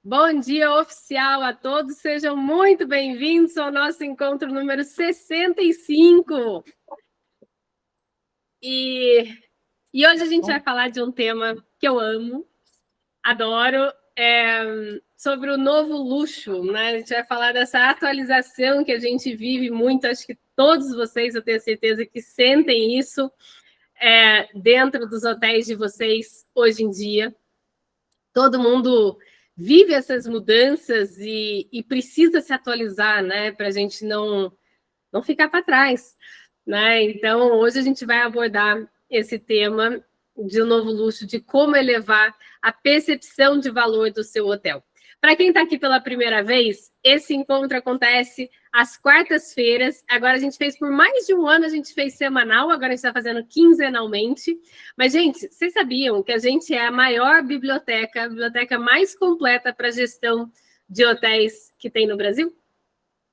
Bom dia oficial a todos, sejam muito bem-vindos ao nosso encontro número 65. E hoje a gente vai falar de um tema que eu amo, adoro, sobre o novo luxo, né? A gente vai falar dessa atualização que a gente vive muito, acho que todos vocês, eu tenho certeza que sentem isso dentro dos hotéis de vocês hoje em dia. Todo mundo vive essas mudanças e precisa se atualizar, né? Para a gente não ficar para trás, né? Então, hoje a gente vai abordar esse tema de um novo luxo, de como elevar a percepção de valor do seu hotel. Para quem está aqui pela primeira vez, esse encontro acontece às quartas-feiras. Agora a gente fez por mais de um ano, a gente fez semanal, agora a gente está fazendo quinzenalmente. Mas, gente, vocês sabiam que a gente é a maior biblioteca, a biblioteca mais completa para gestão de hotéis que tem no Brasil?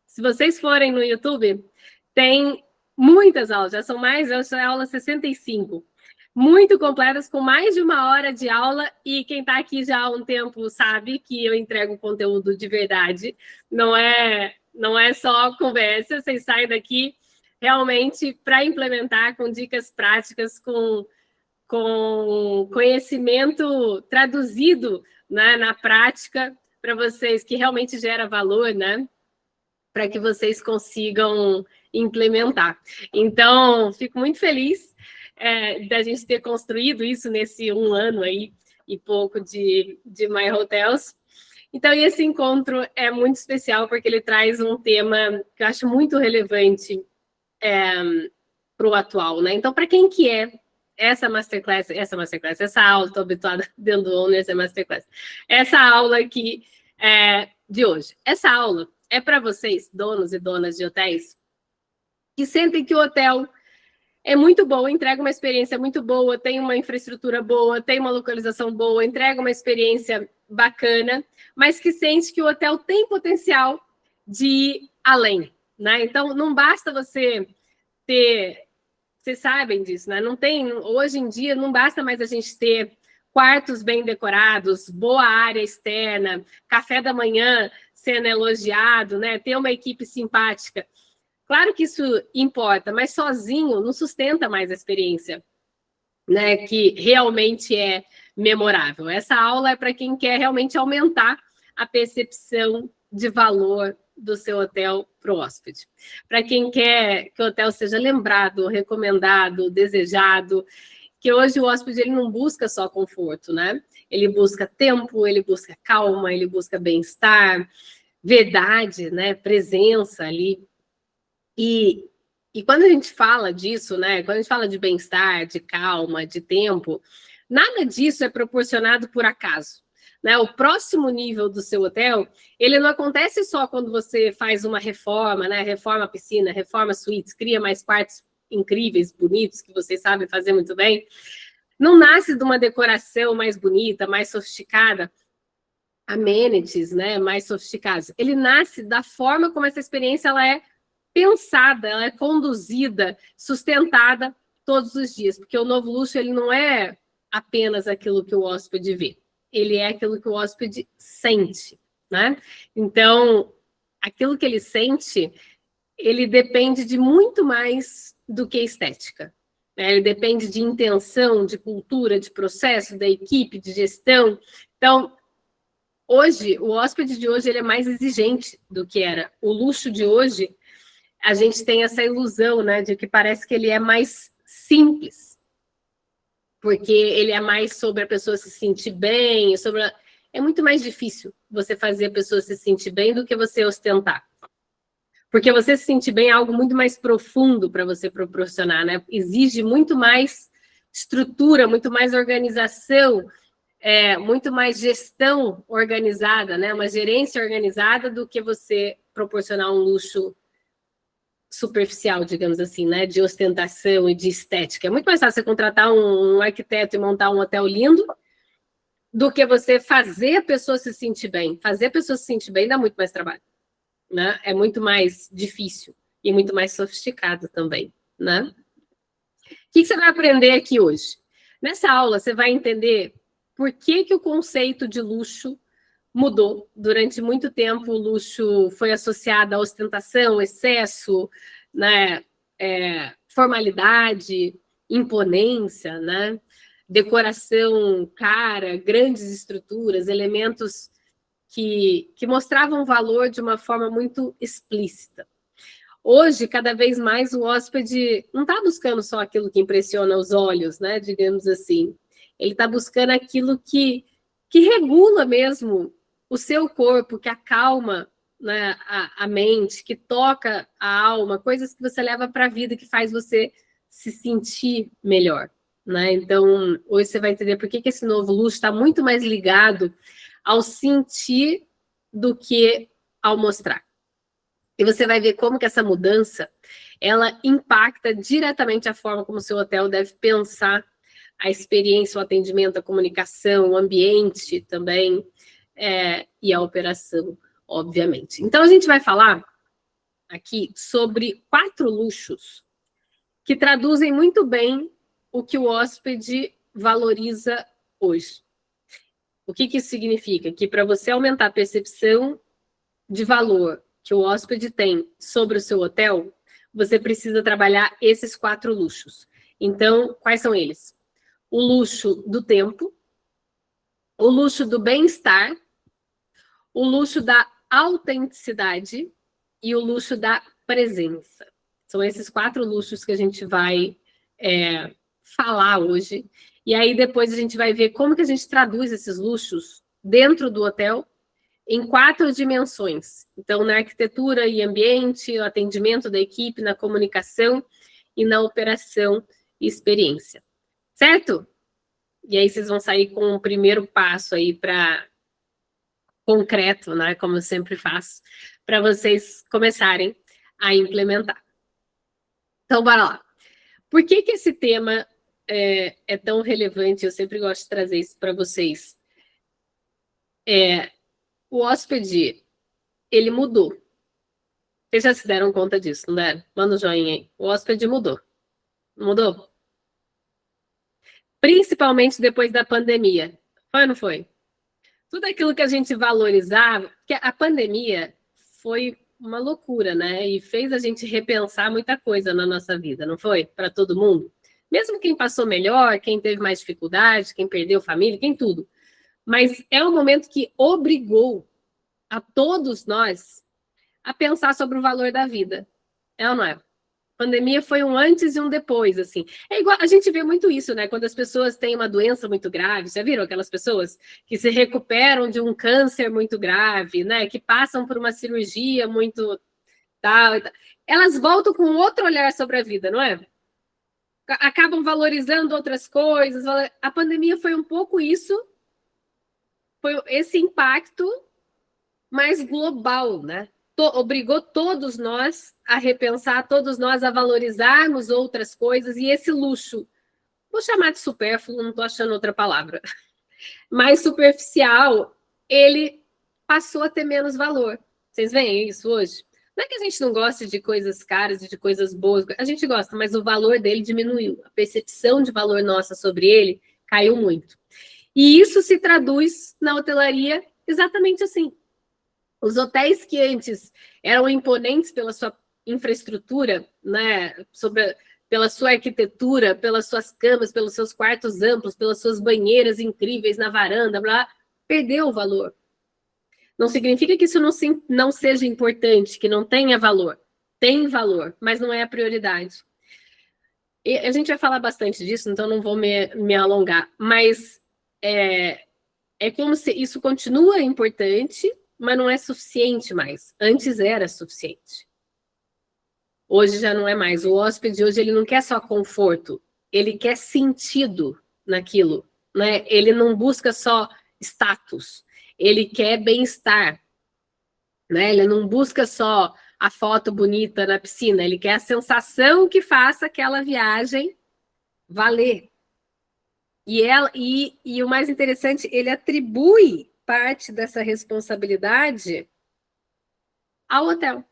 Se vocês forem no YouTube, tem muitas aulas, já são mais, essa é a aula 65. Muito completas, com mais de uma hora de aula, e quem está aqui já há um tempo sabe que eu entrego conteúdo de verdade, não é só conversa, vocês saem daqui realmente para implementar com dicas práticas, com conhecimento traduzido, né, na prática, para vocês, que realmente gera valor, né? Para que vocês consigam implementar. Então, fico muito feliz da gente ter construído isso nesse um ano aí e pouco de My Hotels. Então, esse encontro é muito especial porque ele traz um tema que eu acho muito relevante para o atual, né? Então, para quem que é essa masterclass, essa aula, estou habituada dentro do ONU, essa masterclass, essa aula aqui de hoje. Essa aula é para vocês, donos e donas de hotéis, que sentem que o hotel é muito bom, entrega uma experiência muito boa, tem uma infraestrutura boa, tem uma localização boa, entrega uma experiência bacana, mas que sente que o hotel tem potencial de ir além, né? Então, não basta você ter... Vocês sabem disso, né? Não tem... Hoje em dia, não basta mais a gente ter quartos bem decorados, boa área externa, café da manhã sendo elogiado, né? Ter uma equipe simpática. Claro que isso importa, mas sozinho não sustenta mais a experiência, né? Que realmente é memorável. Essa aula é para quem quer realmente aumentar a percepção de valor do seu hotel para o hóspede. Para quem quer que o hotel seja lembrado, recomendado, desejado, que hoje o hóspede ele não busca só conforto, né? Ele busca tempo, ele busca calma, ele busca bem-estar, verdade, né? Presença ali. E quando a gente fala disso, né? Quando a gente fala de bem-estar, de calma, de tempo, nada disso é proporcionado por acaso. Né? O próximo nível do seu hotel, ele não acontece só quando você faz uma reforma, né? Reforma a piscina, reforma suítes, cria mais quartos incríveis, bonitos, que vocês sabem fazer muito bem. Não nasce de uma decoração mais bonita, mais sofisticada, amenities, né? Mais sofisticados. Ele nasce da forma como essa experiência ela é pensada, ela é conduzida, sustentada todos os dias, porque o novo luxo ele não é apenas aquilo que o hóspede vê, ele é aquilo que o hóspede sente, né? Então, aquilo que ele sente, ele depende de muito mais do que estética. Né? Ele depende de intenção, de cultura, de processo, da equipe, de gestão. Então, hoje, o hóspede de hoje ele é mais exigente do que era. O luxo de hoje, a gente tem essa ilusão, né, de que parece que ele é mais simples, porque ele é mais sobre a pessoa se sentir bem, é muito mais difícil você fazer a pessoa se sentir bem do que você ostentar. Porque você se sentir bem é algo muito mais profundo para você proporcionar, né? Exige muito mais estrutura, muito mais organização, muito mais gestão organizada, né? Uma gerência organizada do que você proporcionar um luxo superficial, digamos assim, né? De ostentação e de estética. É muito mais fácil você contratar um arquiteto e montar um hotel lindo do que você fazer a pessoa se sentir bem. Fazer a pessoa se sentir bem dá muito mais trabalho, né? É muito mais difícil e muito mais sofisticado também, né? O que você vai aprender aqui hoje? Nessa aula, você vai entender por que o conceito de luxo mudou. Durante muito tempo, o luxo foi associado à ostentação, excesso, né, formalidade, imponência, né, decoração cara, grandes estruturas, elementos que mostravam valor de uma forma muito explícita. Hoje, cada vez mais, o hóspede não está buscando só aquilo que impressiona os olhos, né, digamos assim. Ele está buscando aquilo que regula mesmo o seu corpo, que acalma, né, a mente, que toca a alma, coisas que você leva para a vida, que faz você se sentir melhor. Né? Então, hoje você vai entender por que esse novo luxo está muito mais ligado ao sentir do que ao mostrar. E você vai ver como que essa mudança, ela impacta diretamente a forma como o seu hotel deve pensar a experiência, o atendimento, a comunicação, o ambiente também, e a operação, obviamente. Então, a gente vai falar aqui sobre 4 luxos que traduzem muito bem o que o hóspede valoriza hoje. O que isso significa? Que para você aumentar a percepção de valor que o hóspede tem sobre o seu hotel, você precisa trabalhar esses 4 luxos. Então, quais são eles? O luxo do tempo, o luxo do bem-estar, o luxo da autenticidade e o luxo da presença. São esses 4 luxos que a gente vai falar hoje. E aí depois a gente vai ver como que a gente traduz esses luxos dentro do hotel em 4 dimensões. Então, na arquitetura e ambiente, o atendimento da equipe, na comunicação e na operação e experiência. Certo? E aí vocês vão sair com um primeiro passo aí para concreto, né? Como eu sempre faço, para vocês começarem a implementar. Então, bora lá. Por que esse tema é tão relevante? Eu sempre gosto de trazer isso para vocês. O hóspede, ele mudou. Vocês já se deram conta disso, não deram? Manda um joinha aí. O hóspede mudou. Mudou? Principalmente depois da pandemia. Foi ou não foi? Tudo aquilo que a gente valorizava, porque a pandemia foi uma loucura, né? E fez a gente repensar muita coisa na nossa vida, não foi? Para todo mundo. Mesmo quem passou melhor, quem teve mais dificuldade, quem perdeu família, quem tudo. Mas é um momento que obrigou a todos nós a pensar sobre o valor da vida. É ou não é? Pandemia foi um antes e um depois, assim. É igual, a gente vê muito isso, né? Quando as pessoas têm uma doença muito grave, já viram aquelas pessoas que se recuperam de um câncer muito grave, né? Que passam por uma cirurgia muito tal, elas voltam com outro olhar sobre a vida, não é? Acabam valorizando outras coisas. A pandemia foi um pouco isso, foi esse impacto mais global, né? Obrigou todos nós a repensar, todos nós a valorizarmos outras coisas, e esse luxo, vou chamar de supérfluo, não estou achando outra palavra, mais superficial, ele passou a ter menos valor. Vocês veem isso hoje? Não é que a gente não goste de coisas caras e de coisas boas, a gente gosta, mas o valor dele diminuiu, a percepção de valor nossa sobre ele caiu muito. E isso se traduz na hotelaria exatamente assim. Os hotéis que antes eram imponentes pela sua infraestrutura, né, pela sua arquitetura, pelas suas camas, pelos seus quartos amplos, pelas suas banheiras incríveis na varanda, blá, perdeu o valor. Não significa que isso não seja importante, que não tenha valor. Tem valor, mas não é a prioridade. E a gente vai falar bastante disso, então não vou me alongar, mas é como se isso continua importante, mas não é suficiente mais. Antes era suficiente. Hoje já não é mais. O hóspede hoje ele não quer só conforto, ele quer sentido naquilo, né? Ele não busca só status, ele quer bem-estar, né? Ele não busca só a foto bonita na piscina, ele quer a sensação que faça aquela viagem valer. E o mais interessante, ele atribui parte dessa responsabilidade ao hotel.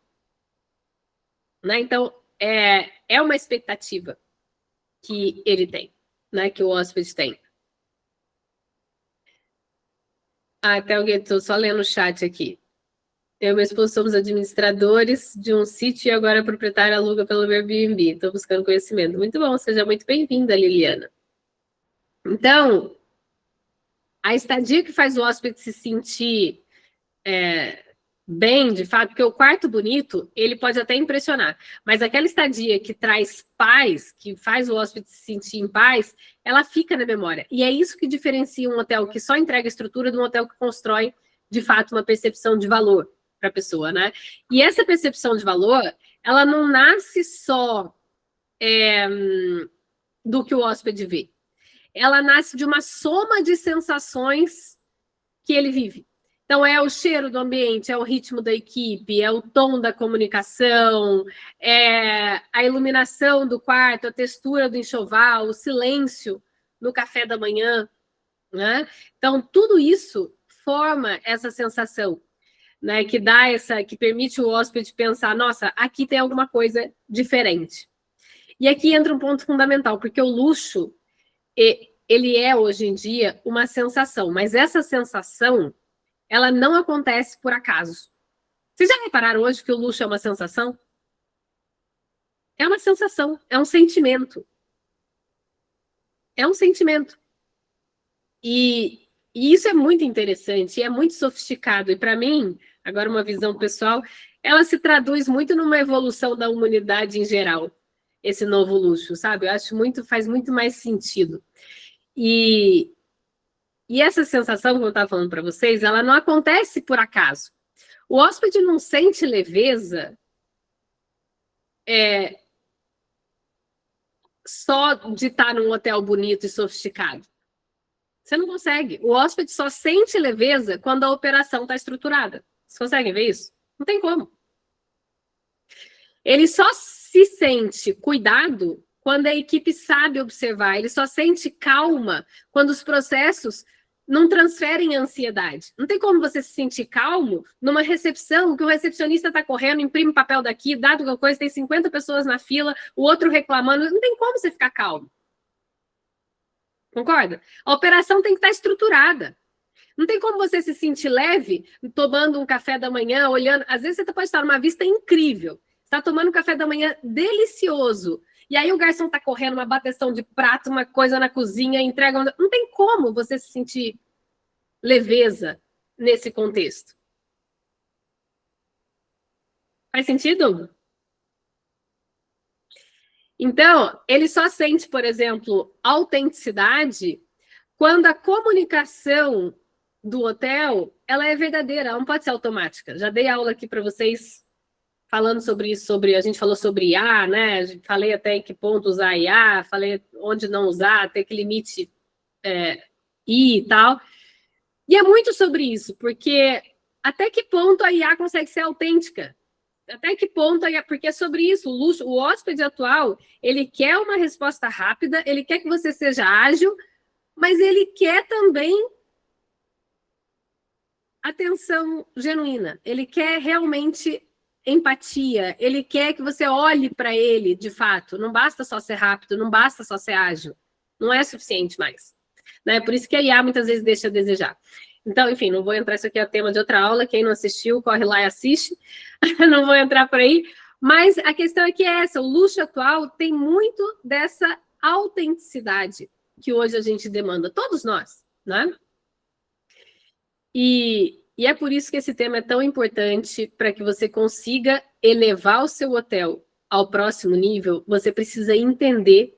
Né? Então, é uma expectativa que ele tem, né? Que o hóspede tem. Até alguém, estou só lendo o chat aqui. Eu e meu esposo somos administradores de um sítio e agora a proprietária aluga pelo Airbnb. Estou buscando conhecimento. Muito bom, seja muito bem-vinda, Liliana. Então, a estadia que faz o hóspede se sentir bem, de fato, porque o quarto bonito, ele pode até impressionar, mas aquela estadia que traz paz, que faz o hóspede se sentir em paz, ela fica na memória. E é isso que diferencia um hotel que só entrega estrutura de um hotel que constrói, de fato, uma percepção de valor para a pessoa, né? E essa percepção de valor, ela não nasce só do que o hóspede vê. Ela nasce de uma soma de sensações que ele vive. Então, é o cheiro do ambiente, é o ritmo da equipe, é o tom da comunicação, é a iluminação do quarto, a textura do enxoval, o silêncio no café da manhã, né? Então, tudo isso forma essa sensação, né? Que dá que permite o hóspede pensar, nossa, aqui tem alguma coisa diferente. E aqui entra um ponto fundamental, porque o luxo, ele é, hoje em dia, uma sensação, mas essa sensação ela não acontece por acaso. Vocês já repararam hoje que o luxo é uma sensação? É uma sensação, é um sentimento. É um sentimento. E isso é muito interessante, é muito sofisticado. E para mim, agora uma visão pessoal, ela se traduz muito numa evolução da humanidade em geral, esse novo luxo, sabe? Eu acho faz muito mais sentido. E essa sensação, como eu estava falando para vocês, ela não acontece por acaso. O hóspede não sente leveza só de estar num hotel bonito e sofisticado. Você não consegue. O hóspede só sente leveza quando a operação está estruturada. Vocês conseguem ver isso? Não tem como. Ele só se sente cuidado quando a equipe sabe observar. Ele só sente calma quando os processos não transferem ansiedade. Não tem como você se sentir calmo numa recepção que o recepcionista está correndo, imprime papel daqui, dá alguma coisa, tem 50 pessoas na fila, o outro reclamando. Não tem como você ficar calmo. Concorda? A operação tem que estar estruturada. Não tem como você se sentir leve tomando um café da manhã, olhando. Às vezes você pode estar numa vista incrível. Você está tomando um café da manhã delicioso. E aí o garçom está correndo uma bateção de prato, uma coisa na cozinha, entrega. Não tem como você se sentir leveza nesse contexto. Faz sentido? Então, ele só sente, por exemplo, autenticidade quando a comunicação do hotel ela é verdadeira, ela não pode ser automática. Já dei aula aqui para vocês falando sobre isso, a gente falou sobre IA, né? Falei até em que ponto usar IA, falei onde não usar, até que limite I e tal. E é muito sobre isso, porque até que ponto a IA consegue ser autêntica? Até que ponto, porque é sobre isso, o luxo, o hóspede atual, ele quer uma resposta rápida, ele quer que você seja ágil, mas ele quer também atenção genuína, ele quer realmente empatia, ele quer que você olhe para ele de fato, não basta só ser rápido, não basta só ser ágil, não é suficiente mais. Né? Por isso que a IA muitas vezes deixa a desejar. Então, enfim, não vou entrar, isso aqui é o tema de outra aula, quem não assistiu, corre lá e assiste, não vou entrar por aí, mas a questão é que é essa, o luxo atual tem muito dessa autenticidade que hoje a gente demanda, todos nós, né? E é por isso que esse tema é tão importante, para que você consiga elevar o seu hotel ao próximo nível, você precisa entender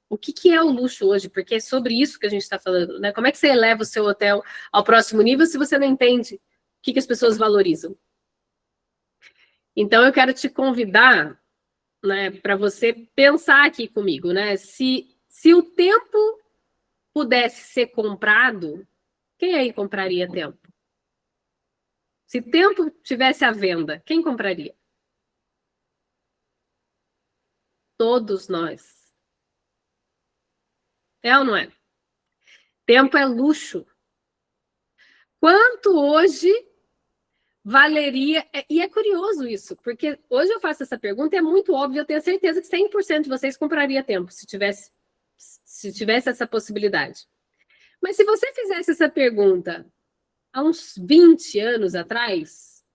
o que é o luxo hoje, porque é sobre isso que a gente está falando, né? Como é que você eleva o seu hotel ao próximo nível se você não entende o que as pessoas valorizam? Então, eu quero te convidar, né, para você pensar aqui comigo, né? Se o tempo pudesse ser comprado, quem aí compraria tempo? Se tempo tivesse à venda, quem compraria? Todos nós. É ou não é? Tempo é luxo. Quanto hoje valeria... E é curioso isso, porque hoje eu faço essa pergunta e é muito óbvio, eu tenho certeza que 100% de vocês compraria tempo, se tivesse essa possibilidade. Mas se você fizesse essa pergunta há uns 20 anos atrás,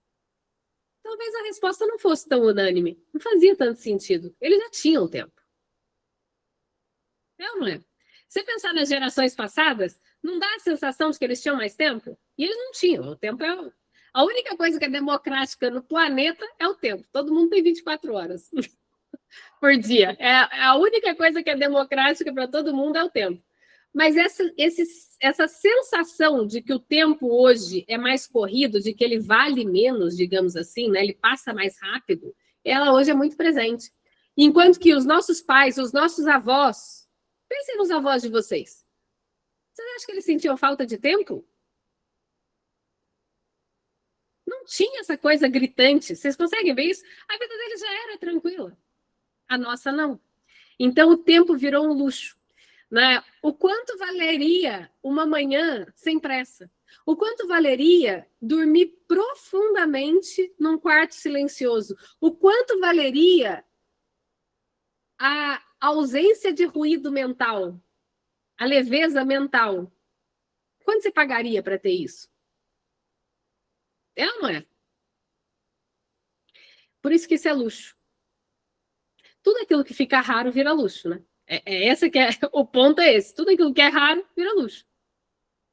talvez a resposta não fosse tão unânime. Não fazia tanto sentido. Eles já tinham tempo. Não é? Se você pensar nas gerações passadas, não dá a sensação de que eles tinham mais tempo? E eles não tinham. O tempo é... A única coisa que é democrática no planeta é o tempo. Todo mundo tem 24 horas por dia. A única coisa que é democrática para todo mundo é o tempo. Mas essa sensação de que o tempo hoje é mais corrido, de que ele vale menos, digamos assim, né? Ele passa mais rápido, ela hoje é muito presente. Enquanto que os nossos pais, os nossos avós, pensem nos avós de vocês. Vocês acham que eles sentiam falta de tempo? Não tinha essa coisa gritante. Vocês conseguem ver isso? A vida deles já era tranquila. A nossa não. Então o tempo virou um luxo. Né? O quanto valeria uma manhã sem pressa? O quanto valeria dormir profundamente num quarto silencioso? O quanto valeria a ausência de ruído mental? A leveza mental? Quanto você pagaria para ter isso? É ou não é? Por isso que isso é luxo. Tudo aquilo que fica raro vira luxo, né? Essa que é o ponto é esse. Tudo aquilo que é raro vira luxo.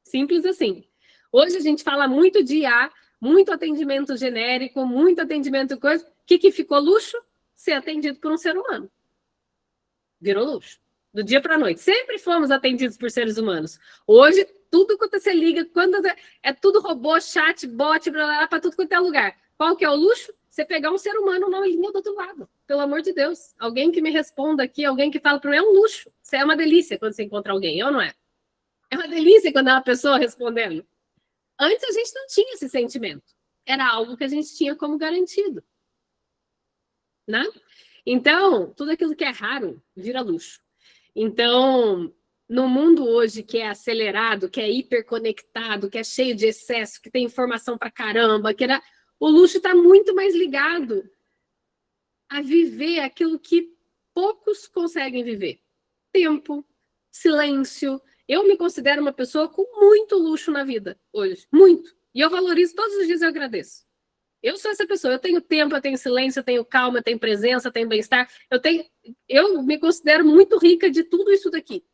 Simples assim. Hoje a gente fala muito de IA, muito atendimento genérico, muito atendimento coisa. O que ficou luxo? Ser atendido por um ser humano. Virou luxo. Do dia para a noite. Sempre fomos atendidos por seres humanos. Hoje, tudo quanto você liga, quando é tudo robô, chat, bot, blá, blá, blá, para tudo quanto é lugar. Qual que é o luxo? Você pegar um ser humano na linha do outro lado. Pelo amor de Deus. Alguém que me responda aqui, alguém que fala para mim, é um luxo. Isso é uma delícia quando você encontra alguém, ou não é? É uma delícia quando é uma pessoa respondendo. Antes a gente não tinha esse sentimento. Era algo que a gente tinha como garantido. Né? Então, tudo aquilo que é raro vira luxo. Então, no mundo hoje que é acelerado, que é hiperconectado, que é cheio de excesso, que tem informação pra caramba, o luxo está muito mais ligado a viver aquilo que poucos conseguem viver. Tempo, silêncio. Eu me considero uma pessoa com muito luxo na vida hoje. Muito. E eu valorizo todos os dias e eu agradeço. Eu sou essa pessoa. Eu tenho tempo, eu tenho silêncio, eu tenho calma, eu tenho presença, eu tenho bem-estar. Eu me considero muito rica de tudo isso daqui.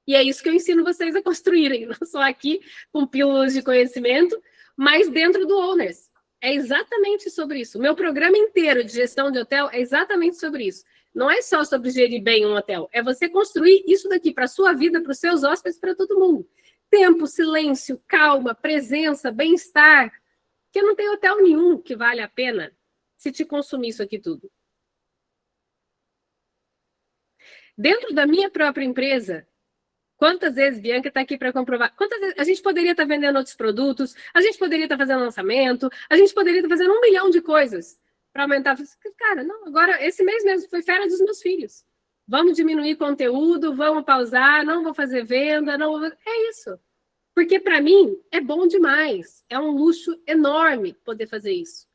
E é isso que eu ensino vocês a construírem. Não só aqui com pílulas de conhecimento, mas dentro do Owners. É exatamente sobre isso. O meu programa inteiro de gestão de hotel é exatamente sobre isso. Não é só sobre gerir bem um hotel, é você construir isso daqui para a sua vida, para os seus hóspedes, para todo mundo. Tempo, silêncio, calma, presença, bem-estar. Porque não tem hotel nenhum que vale a pena se te consumir isso aqui tudo. Dentro da minha própria empresa, quantas vezes Bianca está aqui para comprovar? Quantas vezes a gente poderia estar vendendo outros produtos, a gente poderia estar fazendo lançamento, a gente poderia estar fazendo 1 milhão de coisas para aumentar. Cara, não, agora esse mês mesmo foi férias dos meus filhos. Vamos diminuir conteúdo, vamos pausar, não vou fazer venda, não vou... É isso. Porque para mim é bom demais. É um luxo enorme poder fazer isso.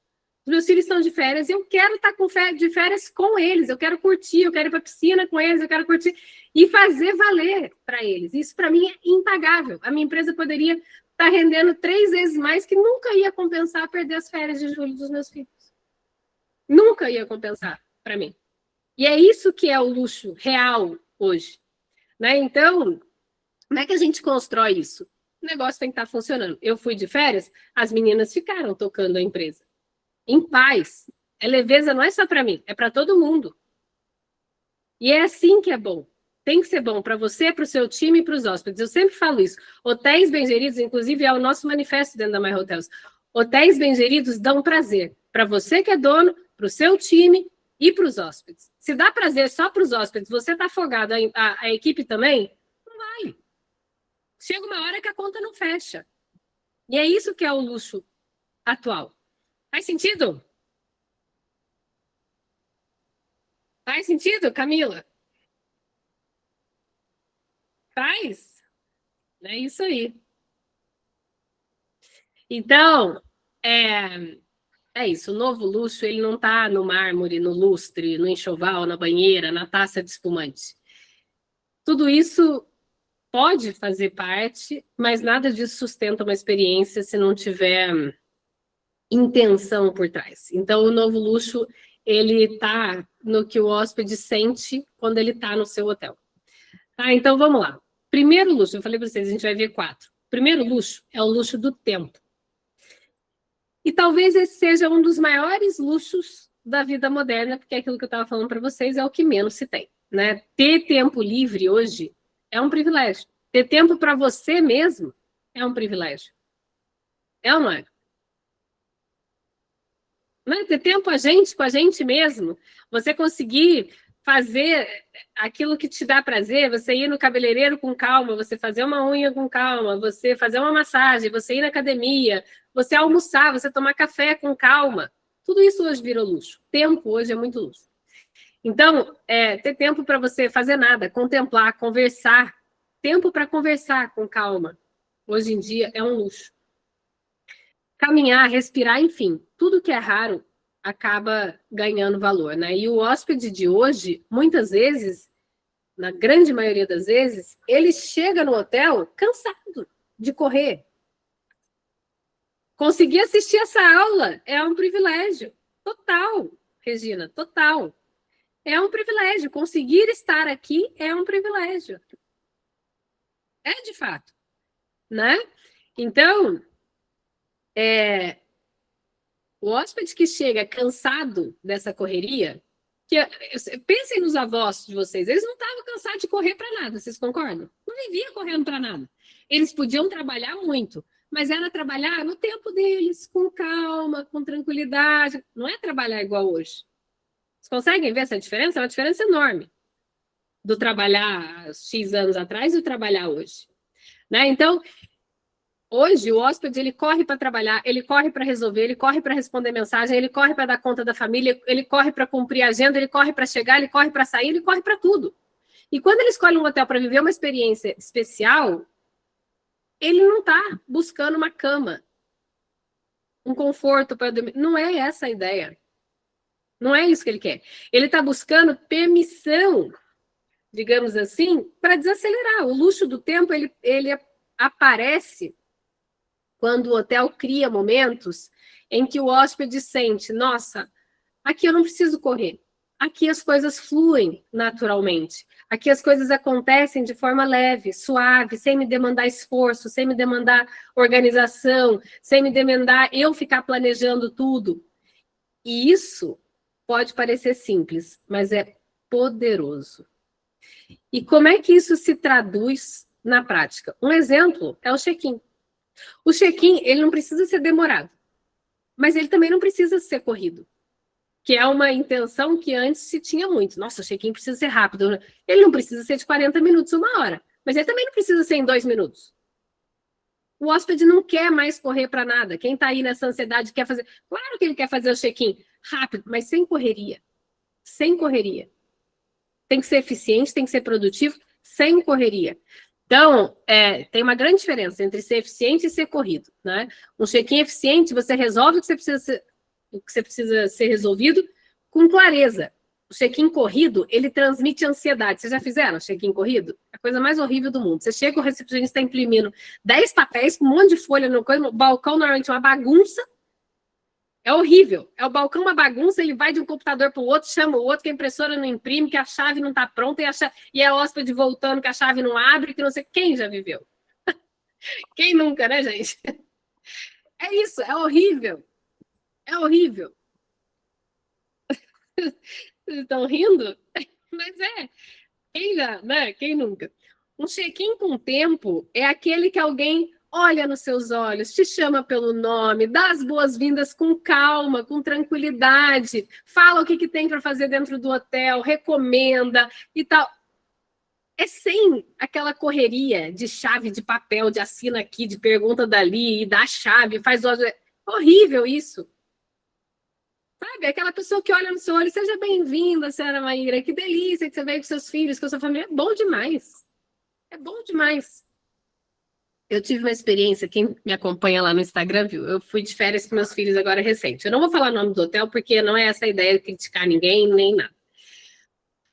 Os meus filhos estão de férias e eu quero estar de férias com eles. Eu quero curtir, eu quero ir para a piscina com eles, eu quero curtir e fazer valer para eles. Isso para mim é impagável. A minha empresa poderia estar rendendo 3 vezes mais, que nunca ia compensar perder as férias de julho dos meus filhos. Nunca ia compensar para mim. E é isso que é o luxo real hoje. Né? Então, como é que a gente constrói isso? O negócio tem que estar funcionando. Eu fui de férias, as meninas ficaram tocando a empresa. Em paz. A leveza não é só para mim, é para todo mundo. E é assim que é bom. Tem que ser bom para você, para o seu time e para os hóspedes. Eu sempre falo isso. Hotéis bem geridos, inclusive, é o nosso manifesto dentro da My Hotels. Hotéis bem geridos dão prazer para você que é dono, para o seu time e para os hóspedes. Se dá prazer só para os hóspedes, você está afogado, a equipe também, não vale. Chega uma hora que a conta não fecha. E é isso que é o luxo atual. Faz sentido? Faz sentido, Camila? Faz? É isso aí. Então, é isso. O novo luxo, ele não está no mármore, no lustre, no enxoval, na banheira, na taça de espumante. Tudo isso pode fazer parte, mas nada disso sustenta uma experiência se não tiver intenção por trás. Então, o novo luxo, ele está no que o hóspede sente quando ele está no seu hotel. Tá, então, vamos lá. Primeiro luxo, eu falei para vocês, a gente vai ver 4. Primeiro luxo é o luxo do tempo. E talvez esse seja um dos maiores luxos da vida moderna, porque aquilo que eu estava falando para vocês é o que menos se tem, né? Ter tempo livre hoje é um privilégio. Ter tempo para você mesmo é um privilégio. É ou não é? Não é? Ter tempo com a gente mesmo. Você conseguir fazer aquilo que te dá prazer, você ir no cabeleireiro com calma, você fazer uma unha com calma, você fazer uma massagem, você ir na academia, você almoçar, você tomar café com calma. Tudo isso hoje virou luxo. Tempo hoje é muito luxo. Então, ter tempo para você fazer nada, contemplar, conversar. Tempo para conversar com calma. Hoje em dia é um luxo. Caminhar, respirar, enfim, tudo que é raro acaba ganhando valor, né? E o hóspede de hoje, muitas vezes, na grande maioria das vezes, ele chega no hotel cansado de correr. Conseguir assistir essa aula é um privilégio. Total, Regina, total. É um privilégio. Conseguir estar aqui é um privilégio. É de fato, né? Então, o hóspede que chega cansado dessa correria, pensem nos avós de vocês, eles não estavam cansados de correr para nada, vocês concordam? Não viviam correndo para nada. Eles podiam trabalhar muito, mas era trabalhar no tempo deles, com calma, com tranquilidade. Não é trabalhar igual hoje. Vocês conseguem ver essa diferença? É uma diferença enorme do trabalhar há X anos atrás e do trabalhar hoje. Né? Então, hoje, o hóspede, ele corre para trabalhar, ele corre para resolver, ele corre para responder mensagem, ele corre para dar conta da família, ele corre para cumprir a agenda, ele corre para chegar, ele corre para sair, ele corre para tudo. E quando ele escolhe um hotel para viver uma experiência especial, ele não está buscando uma cama, um conforto para dormir. Não é essa a ideia. Não é isso que ele quer. Ele está buscando permissão, digamos assim, para desacelerar. O luxo do tempo, ele aparece quando o hotel cria momentos em que o hóspede sente, nossa, aqui eu não preciso correr, aqui as coisas fluem naturalmente, aqui as coisas acontecem de forma leve, suave, sem me demandar esforço, sem me demandar organização, sem me demandar eu ficar planejando tudo. E isso pode parecer simples, mas é poderoso. E como é que isso se traduz na prática? Um exemplo é o check-in. O check-in, ele não precisa ser demorado, mas ele também não precisa ser corrido, que é uma intenção que antes se tinha muito. Nossa, o check-in precisa ser rápido. Ele não precisa ser de 40 minutos, 1 hora, mas ele também não precisa ser em 2 minutos. O hóspede não quer mais correr para nada. Quem está aí nessa ansiedade quer fazer... Claro que ele quer fazer o check-in rápido, mas sem correria. Sem correria. Tem que ser eficiente, tem que ser produtivo, sem correria. Então, tem uma grande diferença entre ser eficiente e ser corrido, né? Um check-in eficiente, você resolve o que você precisa ser resolvido com clareza. O check-in corrido, ele transmite ansiedade. Vocês já fizeram check-in corrido? É a coisa mais horrível do mundo. Você chega, o recepcionista está imprimindo 10 papéis com um monte de folha no balcão, normalmente uma bagunça. É horrível. É o balcão uma bagunça, ele vai de um computador para o outro, chama o outro, que a impressora não imprime, que a chave não está pronta, e é o hóspede voltando, que a chave não abre, que não sei... Quem já viveu? Quem nunca, né, gente? É isso, é horrível. É horrível. Vocês estão rindo? Mas quem já, né? Quem nunca? Um check-in com tempo é aquele que alguém olha nos seus olhos, te chama pelo nome, dá as boas-vindas com calma, com tranquilidade, fala o que tem para fazer dentro do hotel, recomenda e tal. É sem aquela correria de chave de papel, de assina aqui, de pergunta dali, e dá a chave, faz... Horrível isso. Sabe? Aquela pessoa que olha no seu olho, seja bem-vinda, senhora Maíra, que delícia que você veio com seus filhos, com a sua família. É bom demais. É bom demais. Eu tive uma experiência, quem me acompanha lá no Instagram, viu? Eu fui de férias com meus filhos agora recente. Eu não vou falar o nome do hotel, porque não é essa a ideia de criticar ninguém, nem nada.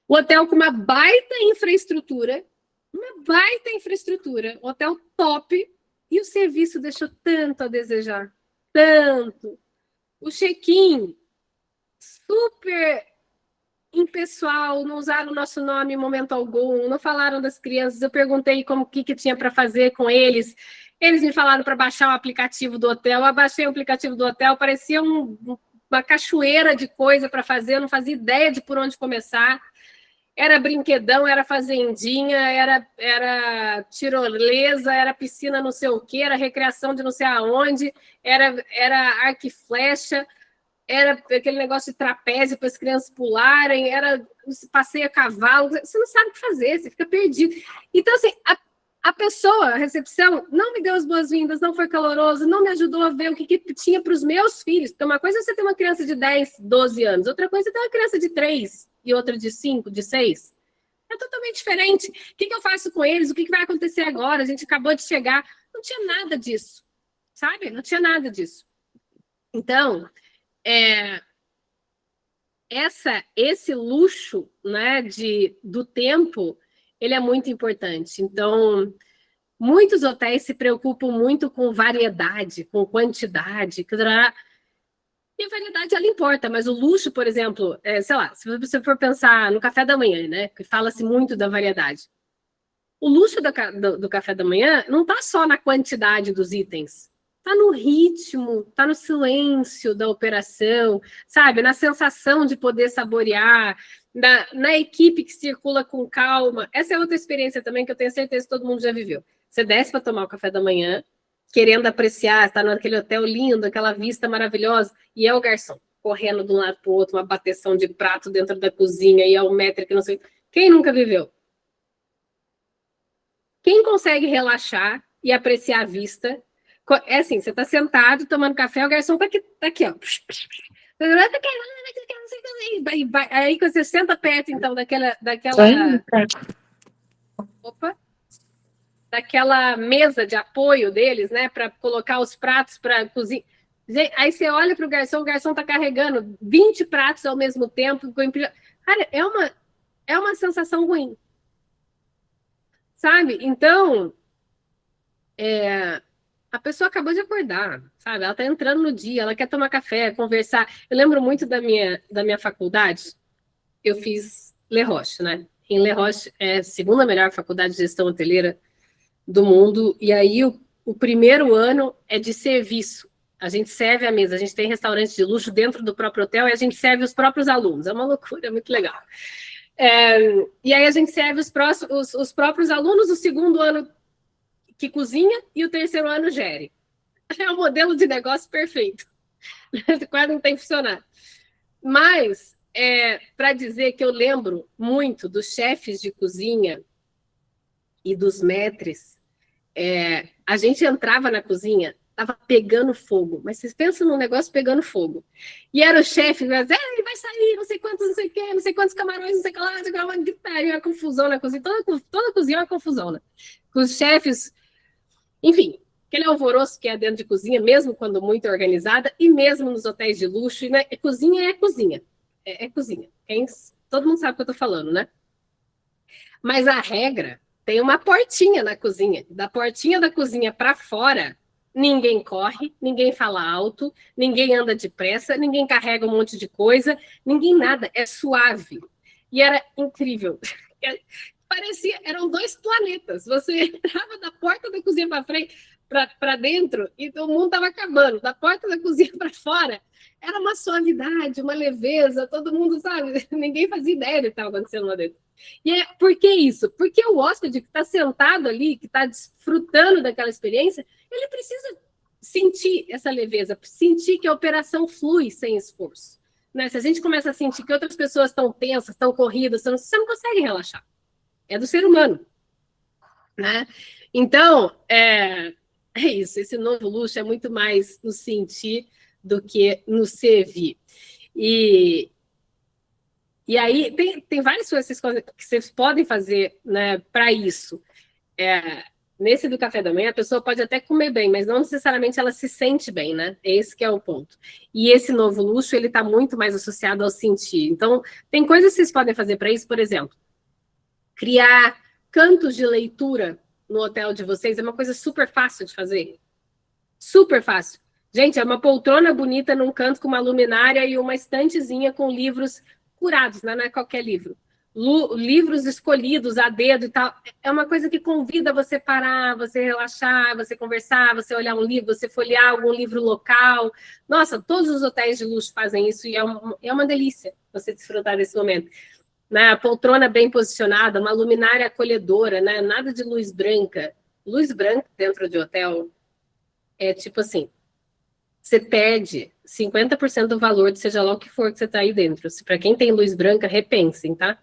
O hotel com uma baita infraestrutura, Uma baita infraestrutura, hotel top, e o serviço deixou tanto a desejar. Tanto. O check-in, super impessoal, não usaram o nosso nome em momento algum, não falaram das crianças. Eu perguntei como que tinha para fazer com eles. Eles me falaram para baixar o aplicativo do hotel. Eu baixei o aplicativo do hotel, parecia uma cachoeira de coisa para fazer, eu não fazia ideia de por onde começar. Era brinquedão, era fazendinha, era tirolesa, era piscina não sei o quê, era recreação de não sei aonde, era arco e flecha, era aquele negócio de trapézio para as crianças pularem, era passeio a cavalo, você não sabe o que fazer, você fica perdido. Então, assim, a pessoa, a recepção, não me deu as boas-vindas, não foi caloroso, não me ajudou a ver o que tinha para os meus filhos, porque uma coisa é você ter uma criança de 10, 12 anos, outra coisa é ter uma criança de 3 e outra de 5, de 6. É totalmente diferente. O que eu faço com eles? O que vai acontecer agora? A gente acabou de chegar. Não tinha nada disso, sabe? Não tinha nada disso. Então, esse luxo, né, do tempo, ele é muito importante. Então, muitos hotéis se preocupam muito com variedade, com quantidade. E a variedade, ela importa, mas o luxo, por exemplo, sei lá, se você for pensar no café da manhã, né, que fala-se muito da variedade. O luxo do café da manhã não está só na quantidade dos itens, está no ritmo, está no silêncio da operação, sabe? Na sensação de poder saborear, na equipe que circula com calma. Essa é outra experiência também que eu tenho certeza que todo mundo já viveu. Você desce para tomar o café da manhã, querendo apreciar, está naquele hotel lindo, aquela vista maravilhosa, e é o garçom correndo de um lado para o outro, uma bateção de prato dentro da cozinha, e é o maître que não sei. Quem nunca viveu? Quem consegue relaxar e apreciar a vista? É assim, você está sentado tomando café, o garçom está aqui, ó. Aí você senta perto, então, daquela mesa de apoio deles, né, para colocar os pratos para cozinhar. Aí você olha para o garçom está carregando 20 pratos ao mesmo tempo. Cara, é uma sensação ruim. Sabe? Então, a pessoa acabou de acordar, sabe? Ela está entrando no dia, ela quer tomar café, conversar. Eu lembro muito da minha faculdade, eu fiz Le Roche, né? Em Le Roche é a segunda melhor faculdade de gestão hoteleira do mundo, e aí o primeiro ano é de serviço. A gente serve a mesa, a gente tem restaurante de luxo dentro do próprio hotel e a gente serve os próprios alunos. É uma loucura, é muito legal. E aí a gente serve os próprios alunos, o segundo ano que cozinha e o terceiro ano gere. É um modelo de negócio perfeito. Quase não tem funcionário. Mas, para dizer que eu lembro muito dos chefes de cozinha e dos maîtres, a gente entrava na cozinha, estava pegando fogo. Mas vocês pensam num negócio pegando fogo. E era o chefe, ele vai sair, não sei quantos, não sei o quê, não sei quantos camarões, não sei o que lá, não sei o que lá, uma gritaria, uma confusão na cozinha. Toda cozinha é uma confusão, né? Os chefes, enfim, aquele alvoroço que é dentro de cozinha, mesmo quando muito organizada, e mesmo nos hotéis de luxo, né? Cozinha é cozinha. É cozinha. Todo mundo sabe o que eu estou falando, né? Mas a regra tem uma portinha na cozinha. Da portinha da cozinha para fora, ninguém corre, ninguém fala alto, ninguém anda depressa, ninguém carrega um monte de coisa, ninguém nada. É suave. E era incrível. Parecia, eram dois planetas. Você entrava da porta da cozinha para frente, para dentro, e o mundo estava acabando. Da porta da cozinha para fora, era uma suavidade, uma leveza, todo mundo, sabe? Ninguém fazia ideia do que estava acontecendo lá dentro. E por que isso? Porque o hóspede que está sentado ali, que está desfrutando daquela experiência, ele precisa sentir essa leveza, sentir que a operação flui sem esforço. Né? Se a gente começa a sentir que outras pessoas estão tensas, estão corridas, você não consegue relaxar. É do ser humano. Né? Então, é isso. Esse novo luxo é muito mais no sentir do que no servir. E aí, tem várias coisas que vocês podem fazer, né, para isso. Nesse do café da manhã, a pessoa pode até comer bem, mas não necessariamente ela se sente bem, né? Esse que é o ponto. E esse novo luxo, ele está muito mais associado ao sentir. Então, tem coisas que vocês podem fazer para isso, por exemplo, criar cantos de leitura no hotel de vocês, é uma coisa super fácil de fazer. Super fácil. Gente, é uma poltrona bonita num canto com uma luminária e uma estantezinha com livros curados, né? Não é qualquer livro. Livros escolhidos a dedo e tal. É uma coisa que convida você parar, você relaxar, você conversar, você olhar um livro, você folhear algum livro local. Nossa, todos os hotéis de luxo fazem isso e é uma delícia você desfrutar desse momento. Né? A poltrona bem posicionada, uma luminária acolhedora, né? Nada de luz branca. Luz branca dentro de hotel é tipo assim, você perde 50% do valor de seja lá o que for que você está aí dentro. Para quem tem luz branca, repensem, tá?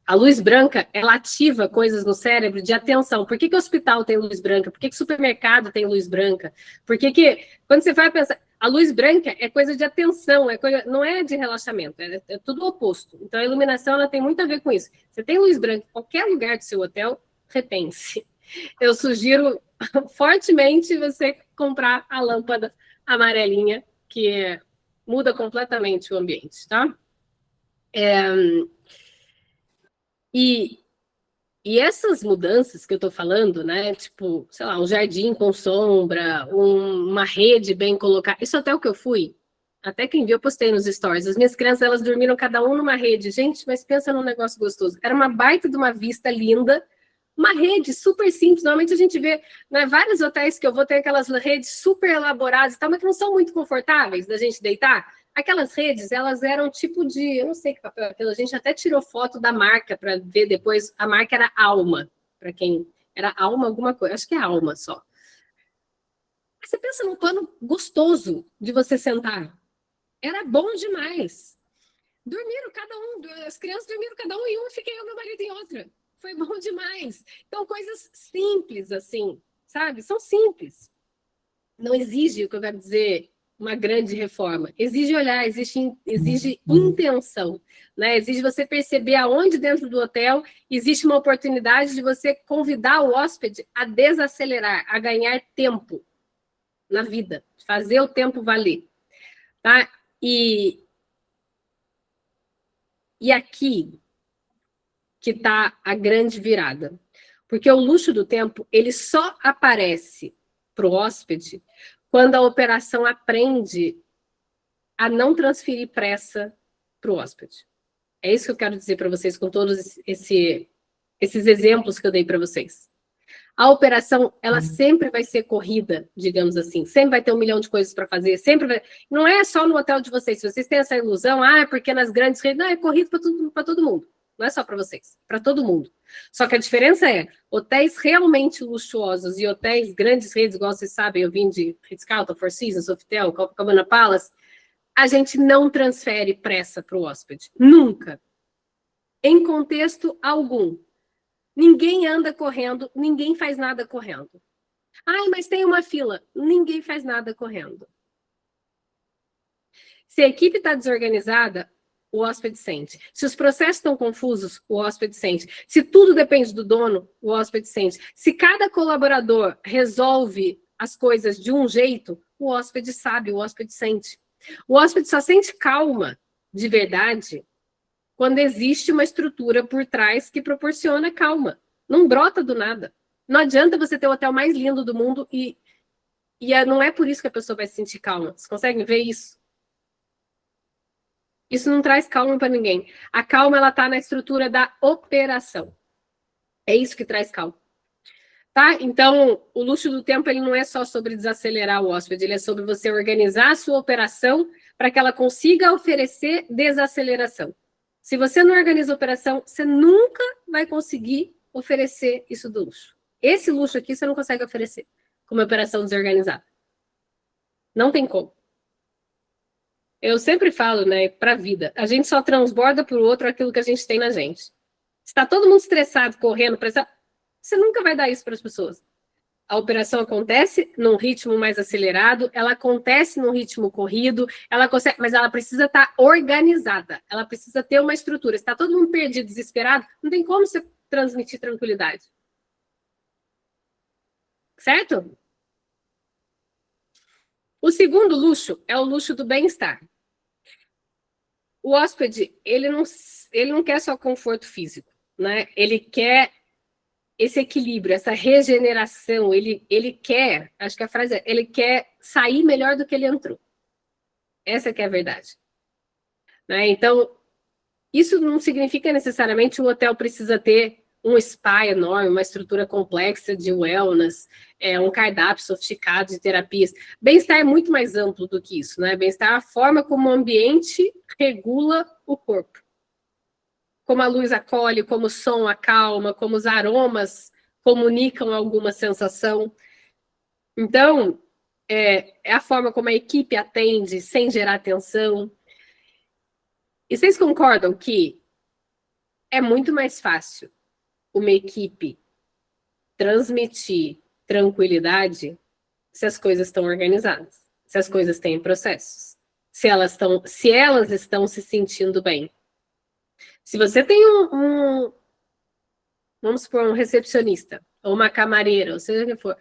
A luz branca, ela ativa coisas no cérebro de atenção. Por que o hospital tem luz branca? Por que o supermercado tem luz branca? Por que quando você vai pensar... A luz branca é coisa de atenção, não é de relaxamento, é tudo o oposto. Então, a iluminação ela tem muito a ver com isso. Você tem luz branca em qualquer lugar do seu hotel, repense. Eu sugiro fortemente você comprar a lâmpada amarelinha, que muda completamente o ambiente, tá? E essas mudanças que eu estou falando, né? Tipo, sei lá, um jardim com sombra, uma rede bem colocada. Isso até o que eu fui. Até quem viu, eu postei nos stories. As minhas crianças, elas dormiram cada um numa rede. Gente, mas pensa num negócio gostoso. Era uma baita de uma vista linda, uma rede super simples. Normalmente a gente vê, né, vários hotéis que eu vou ter aquelas redes super elaboradas e tal, mas que não são muito confortáveis da gente deitar. Aquelas redes, elas eram tipo de, eu não sei que papel é aquilo, a gente até tirou foto da marca para ver depois, a marca era Alma, para quem era Alma alguma coisa, acho que é Alma só. Você pensa num pano gostoso de você sentar. Era bom demais. Dormiram cada um, as crianças dormiram cada um em uma, fiquei eu e meu marido em outra. Foi bom demais. Então, coisas simples assim, sabe? São simples. Não exige, o que eu quero dizer, uma grande reforma. Exige olhar, exige intenção, né? Exige você perceber aonde dentro do hotel existe uma oportunidade de você convidar o hóspede a desacelerar, a ganhar tempo na vida, fazer o tempo valer, tá? E aqui que está a grande virada. Porque o luxo do tempo, ele só aparece para o hóspede quando a operação aprende a não transferir pressa para o hóspede. É isso que eu quero dizer para vocês com todos esses exemplos que eu dei para vocês. A operação, ela sempre vai ser corrida, digamos assim. Sempre vai ter 1 milhão de coisas para fazer. Sempre vai... Não é só no hotel de vocês. Se vocês têm essa ilusão, porque nas grandes redes... Não, é corrido para todo mundo. Não é só para vocês, para todo mundo. Só que a diferença é, hotéis realmente luxuosos e hotéis grandes redes, igual vocês sabem, eu vim de Ritz-Carlton, Four Seasons, Sofitel, Copacabana Palace, a gente não transfere pressa para o hóspede. Nunca. Em contexto algum. Ninguém anda correndo, ninguém faz nada correndo. Mas tem uma fila. Ninguém faz nada correndo. Se a equipe está desorganizada, o hóspede sente. Se os processos estão confusos, o hóspede sente. Se tudo depende do dono, o hóspede sente. Se cada colaborador resolve as coisas de um jeito, o hóspede sabe, o hóspede sente. O hóspede só sente calma, de verdade, quando existe uma estrutura por trás que proporciona calma. Não brota do nada. Não adianta você ter o hotel mais lindo do mundo e não é por isso que a pessoa vai se sentir calma. Vocês conseguem ver isso? Isso não traz calma para ninguém. A calma, ela está na estrutura da operação. É isso que traz calma. Tá? Então, o luxo do tempo, ele não é só sobre desacelerar o hóspede, ele é sobre você organizar a sua operação para que ela consiga oferecer desaceleração. Se você não organiza a operação, você nunca vai conseguir oferecer isso do luxo. Esse luxo aqui você não consegue oferecer com uma operação desorganizada. Não tem como. Eu sempre falo, né, para a vida, a gente só transborda para o outro aquilo que a gente tem na gente. Se está todo mundo estressado, correndo, você nunca vai dar isso para as pessoas. A operação acontece num ritmo mais acelerado, ela acontece num ritmo corrido, mas ela precisa estar organizada, ela precisa ter uma estrutura. Se está todo mundo perdido, desesperado, não tem como você transmitir tranquilidade. Certo? O segundo luxo é o luxo do bem-estar. O hóspede, ele não quer só conforto físico, né? Ele quer esse equilíbrio, essa regeneração, ele quer, acho que a frase é, ele quer sair melhor do que ele entrou. Essa que é a verdade. Né? Então, isso não significa necessariamente que o hotel precisa ter um spa enorme, uma estrutura complexa de wellness, um cardápio sofisticado de terapias. Bem-estar é muito mais amplo do que isso, né? Bem-estar é a forma como o ambiente regula o corpo. Como a luz acolhe, como o som acalma, como os aromas comunicam alguma sensação. Então, é a forma como a equipe atende sem gerar tensão. E vocês concordam que é muito mais fácil uma equipe transmitir tranquilidade se as coisas estão organizadas, se as coisas têm processos, se elas estão se sentindo bem. Se você tem vamos supor, um recepcionista, ou uma camareira, ou seja o que for,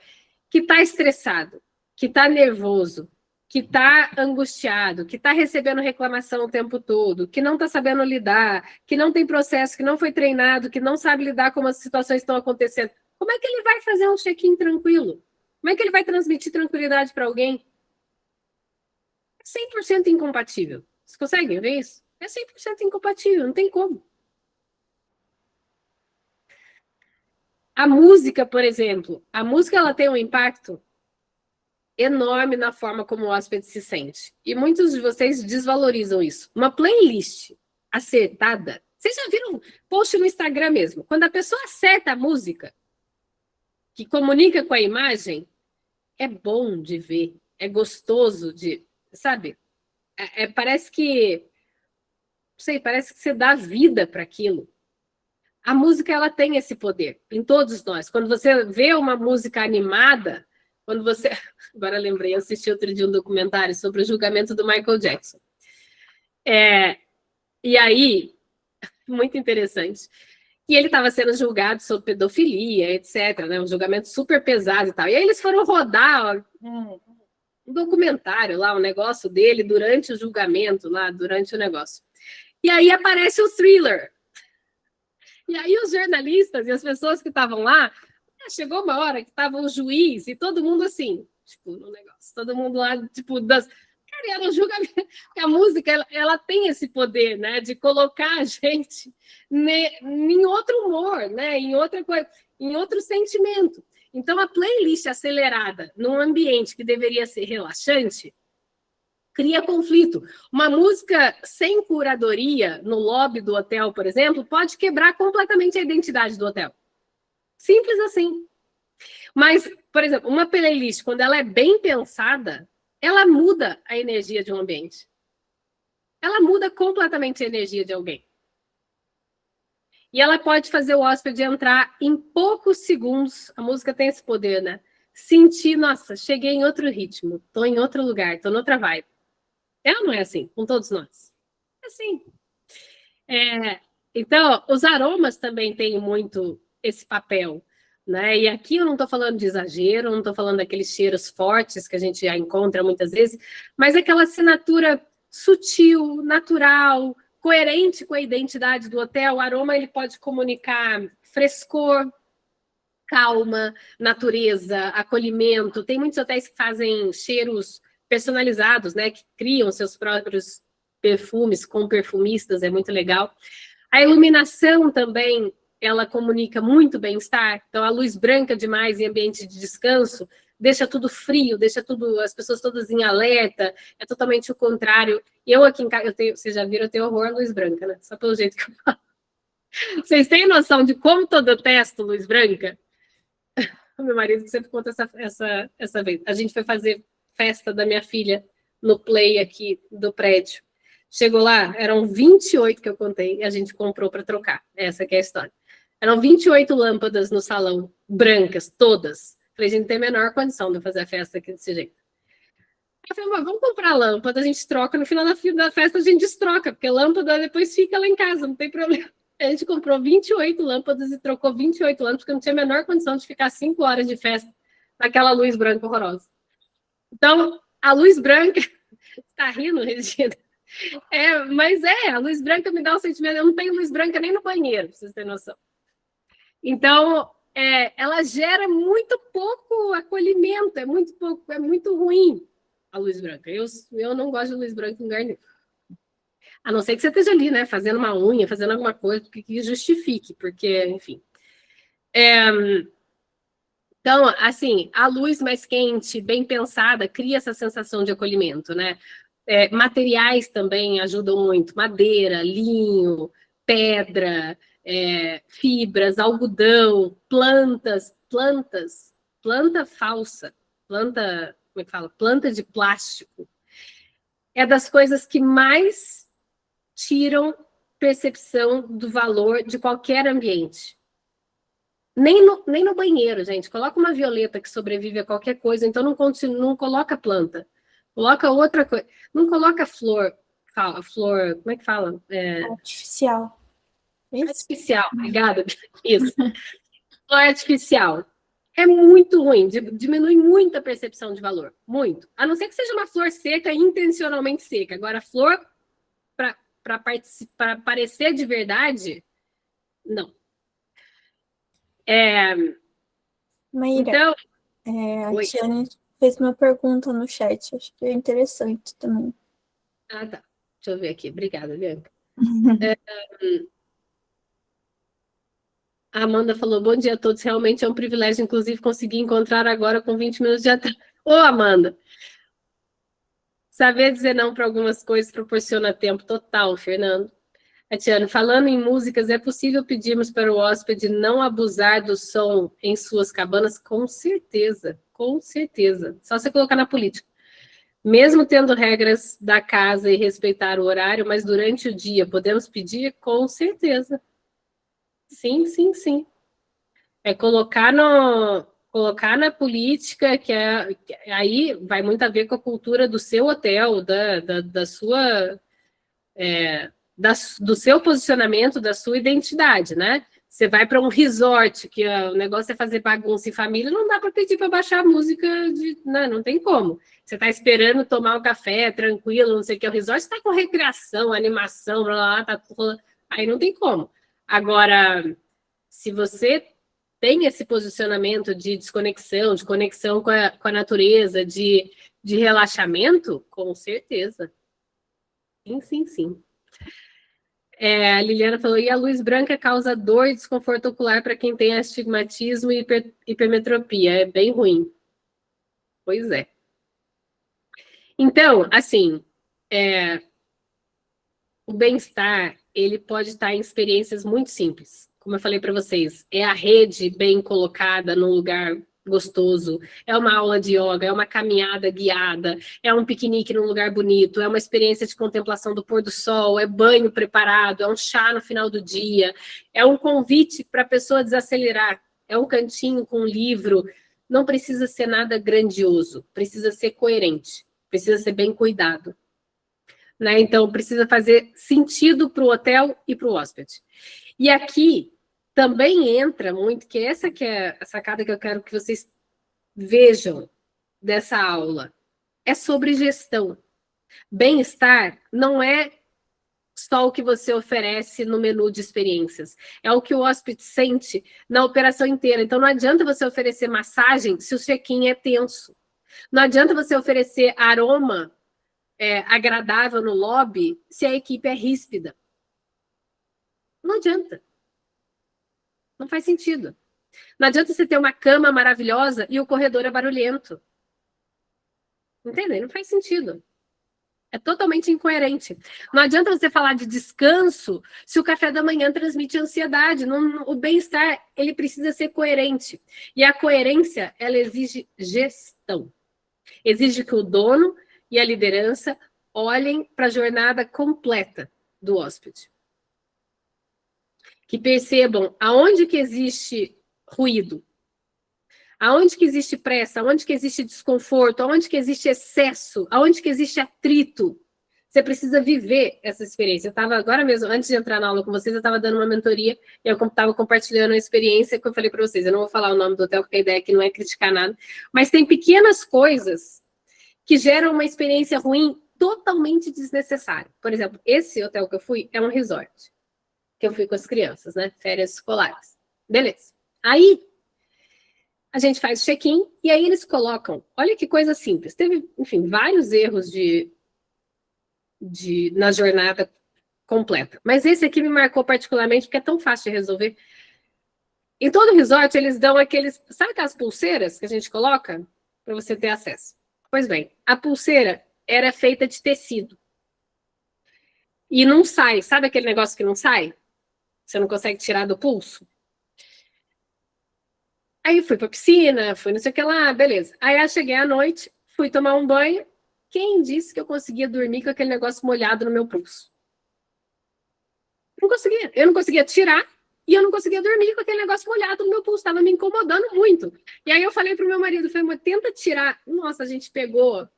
que está estressado, que está nervoso, que está angustiado, que está recebendo reclamação o tempo todo, que não está sabendo lidar, que não tem processo, que não foi treinado, que não sabe lidar com as situações que estão acontecendo, como é que ele vai fazer um check-in tranquilo? Como é que ele vai transmitir tranquilidade para alguém? É 100% incompatível. Vocês conseguem ver isso? É 100% incompatível, não tem como. A música, por exemplo, a música ela tem um impacto enorme na forma como o hóspede se sente. E muitos de vocês desvalorizam isso. Uma playlist acertada. Vocês já viram post no Instagram mesmo? Quando a pessoa acerta a música, que comunica com a imagem, é bom de ver, é gostoso de, sabe? Parece que, não sei, parece que você dá vida para aquilo. A música ela tem esse poder em todos nós. Quando você vê uma música animada, quando você, agora lembrei, eu assisti outro dia um documentário sobre o julgamento do Michael Jackson. E aí, muito interessante. E ele estava sendo julgado sobre pedofilia, etc., né? Um julgamento super pesado e tal. E aí eles foram rodar um documentário lá, um negócio dele durante o julgamento, lá, durante o negócio. E aí aparece o Thriller. E aí os jornalistas e as pessoas que estavam lá, chegou uma hora que estava o juiz e todo mundo assim, tipo, no negócio, todo mundo lá, tipo, cara, era um julgamento, porque a música, ela tem esse poder, né, de colocar a gente em outro humor, né, em outra coisa, em outro sentimento. Então, a playlist acelerada num ambiente que deveria ser relaxante, cria conflito. Uma música sem curadoria no lobby do hotel, por exemplo, pode quebrar completamente a identidade do hotel. Simples assim. Mas, por exemplo, uma playlist, quando ela é bem pensada, ela muda a energia de um ambiente. Ela muda completamente a energia de alguém. E ela pode fazer o hóspede entrar em poucos segundos. A música tem esse poder, né? Sentir, nossa, cheguei em outro ritmo, tô em outro lugar, tô noutra vibe. Ela não é assim, com todos nós. É assim. Então, os aromas também têm muito esse papel, né? E aqui eu não estou falando de exagero, não estou falando daqueles cheiros fortes que a gente já encontra muitas vezes, mas aquela assinatura sutil, natural, coerente com a identidade do hotel. O aroma ele pode comunicar frescor, calma, natureza, acolhimento. Tem muitos hotéis que fazem cheiros personalizados, né? Que criam seus próprios perfumes com perfumistas, é muito legal. A iluminação também, ela comunica muito bem-estar. Então, a luz branca demais em ambiente de descanso deixa tudo frio, deixa tudo as pessoas todas em alerta. É totalmente o contrário. Eu aqui em casa, vocês já viram, eu tenho horror à luz branca, né? Só pelo jeito que eu falo. Vocês têm noção de como eu detesto luz branca? O meu marido sempre conta essa vez. A gente foi fazer festa da minha filha no play aqui do prédio. Chegou lá, eram 28 que eu contei, e a gente comprou para trocar. Essa que é a história. Eram 28 lâmpadas no salão, brancas, todas. Falei, a gente tem a menor condição de fazer a festa aqui desse jeito. Eu falei, mas vamos comprar lâmpada, a gente troca, no final da festa a gente destroca, porque lâmpada depois fica lá em casa, não tem problema. A gente comprou 28 lâmpadas e trocou 28 lâmpadas, porque eu não tinha a menor condição de ficar 5 horas de festa naquela luz branca horrorosa. Então, a luz branca... Está rindo, Regina? Mas a luz branca me dá um sentimento... Eu não tenho luz branca nem no banheiro, pra vocês terem noção. Então, ela gera muito pouco acolhimento, é muito pouco, é muito ruim a luz branca. Eu não gosto de luz branca em lugar nenhum. A não ser que você esteja ali, né, fazendo uma unha, fazendo alguma coisa que justifique, porque, enfim. Então, assim, a luz mais quente, bem pensada, cria essa sensação de acolhimento, né? Materiais também ajudam muito, madeira, linho, pedra, fibras, algodão, planta falsa, planta, como é que fala? Planta de plástico. É das coisas que mais tiram percepção do valor de qualquer ambiente. Nem no banheiro, gente. Coloca uma violeta que sobrevive a qualquer coisa, então não coloca planta. Coloca outra coisa. Não coloca flor. Flor, como é que fala? Artificial. Artificial, obrigada. Isso. Flor artificial. É muito ruim, diminui muito a percepção de valor. Muito. A não ser que seja uma flor seca, intencionalmente seca. Agora, flor para parecer de verdade, não. Maíra, Então, a Tiane fez uma pergunta no chat, acho que é interessante também. Ah, tá. Deixa eu ver aqui. Obrigada, Bianca. A Amanda falou, bom dia a todos. Realmente é um privilégio, inclusive, conseguir encontrar agora com 20 minutos de atraso. Ô, Amanda, saber dizer não para algumas coisas proporciona tempo total, Fernando. Atiano, falando em músicas, é possível pedirmos para o hóspede não abusar do som em suas cabanas? Com certeza, com certeza. Só você colocar na política. Mesmo tendo regras da casa e respeitar o horário, mas durante o dia podemos pedir? Com certeza. Sim, sim, sim. É colocar na política, aí vai muito a ver com a cultura do seu hotel, da sua do seu posicionamento, da sua identidade, né? Você vai para um resort, que o negócio é fazer bagunça em família, não dá para pedir para baixar a música, não tem como. Você está esperando tomar um café, tranquilo, não sei o que, o resort está com recreação, animação, blá, blá, blá, tá, aí não tem como. Agora, se você tem esse posicionamento de desconexão, de conexão com a natureza, de relaxamento, com certeza. Sim, sim, sim. A Liliana falou, e a luz branca causa dor e desconforto ocular para quem tem astigmatismo e hipermetropia. É bem ruim. Pois é. Então, assim, o bem-estar, ele pode estar em experiências muito simples. Como eu falei para vocês, é a rede bem colocada num lugar gostoso, é uma aula de yoga, é uma caminhada guiada, é um piquenique num lugar bonito, é uma experiência de contemplação do pôr do sol, é banho preparado, é um chá no final do dia, é um convite para a pessoa desacelerar, é um cantinho com um livro. Não precisa ser nada grandioso, precisa ser coerente, precisa ser bem cuidado. Né? Então, precisa fazer sentido para o hotel e para o hóspede. E aqui também entra muito, que é a sacada que eu quero que vocês vejam dessa aula. É sobre gestão. Bem-estar não é só o que você oferece no menu de experiências. É o que o hóspede sente na operação inteira. Então, não adianta você oferecer massagem se o check-in é tenso. Não adianta você oferecer aroma agradável no lobby se a equipe é ríspida. Não adianta. Não faz sentido. Não adianta você ter uma cama maravilhosa e o corredor é barulhento. Entendeu? Não faz sentido. É totalmente incoerente. Não adianta você falar de descanso se o café da manhã transmite ansiedade. O bem-estar, ele precisa ser coerente. E a coerência, ela exige gestão. Exige que o dono e a liderança olhem para a jornada completa do hóspede. Que percebam aonde que existe ruído, aonde que existe pressa, aonde que existe desconforto, aonde que existe excesso, aonde que existe atrito. Você precisa viver essa experiência. Eu estava agora mesmo, antes de entrar na aula com vocês, eu estava dando uma mentoria e eu estava compartilhando a experiência que eu falei para vocês. Eu não vou falar o nome do hotel, porque a ideia aqui não é criticar nada, mas tem pequenas coisas que geram uma experiência ruim totalmente desnecessária. Por exemplo, esse hotel que eu fui é um resort, que eu fui com as crianças, né? Férias escolares. Beleza. Aí, a gente faz check-in e aí eles colocam, olha que coisa simples, teve, enfim, vários erros na jornada completa, mas esse aqui me marcou particularmente porque é tão fácil de resolver. Em todo resort, eles dão aqueles, sabe aquelas pulseiras que a gente coloca para você ter acesso? Pois bem, a pulseira era feita de tecido. E não sai, sabe aquele negócio que não sai? Você não consegue tirar do pulso? Aí fui pra piscina, fui não sei o que lá, beleza. Aí eu cheguei à noite, fui tomar um banho. Quem disse que eu conseguia dormir com aquele negócio molhado no meu pulso? Não conseguia. Eu não conseguia tirar e eu não conseguia dormir com aquele negócio molhado no meu pulso. Estava me incomodando muito. E aí eu falei pro meu marido, falei, tenta tirar. Nossa, a gente pegou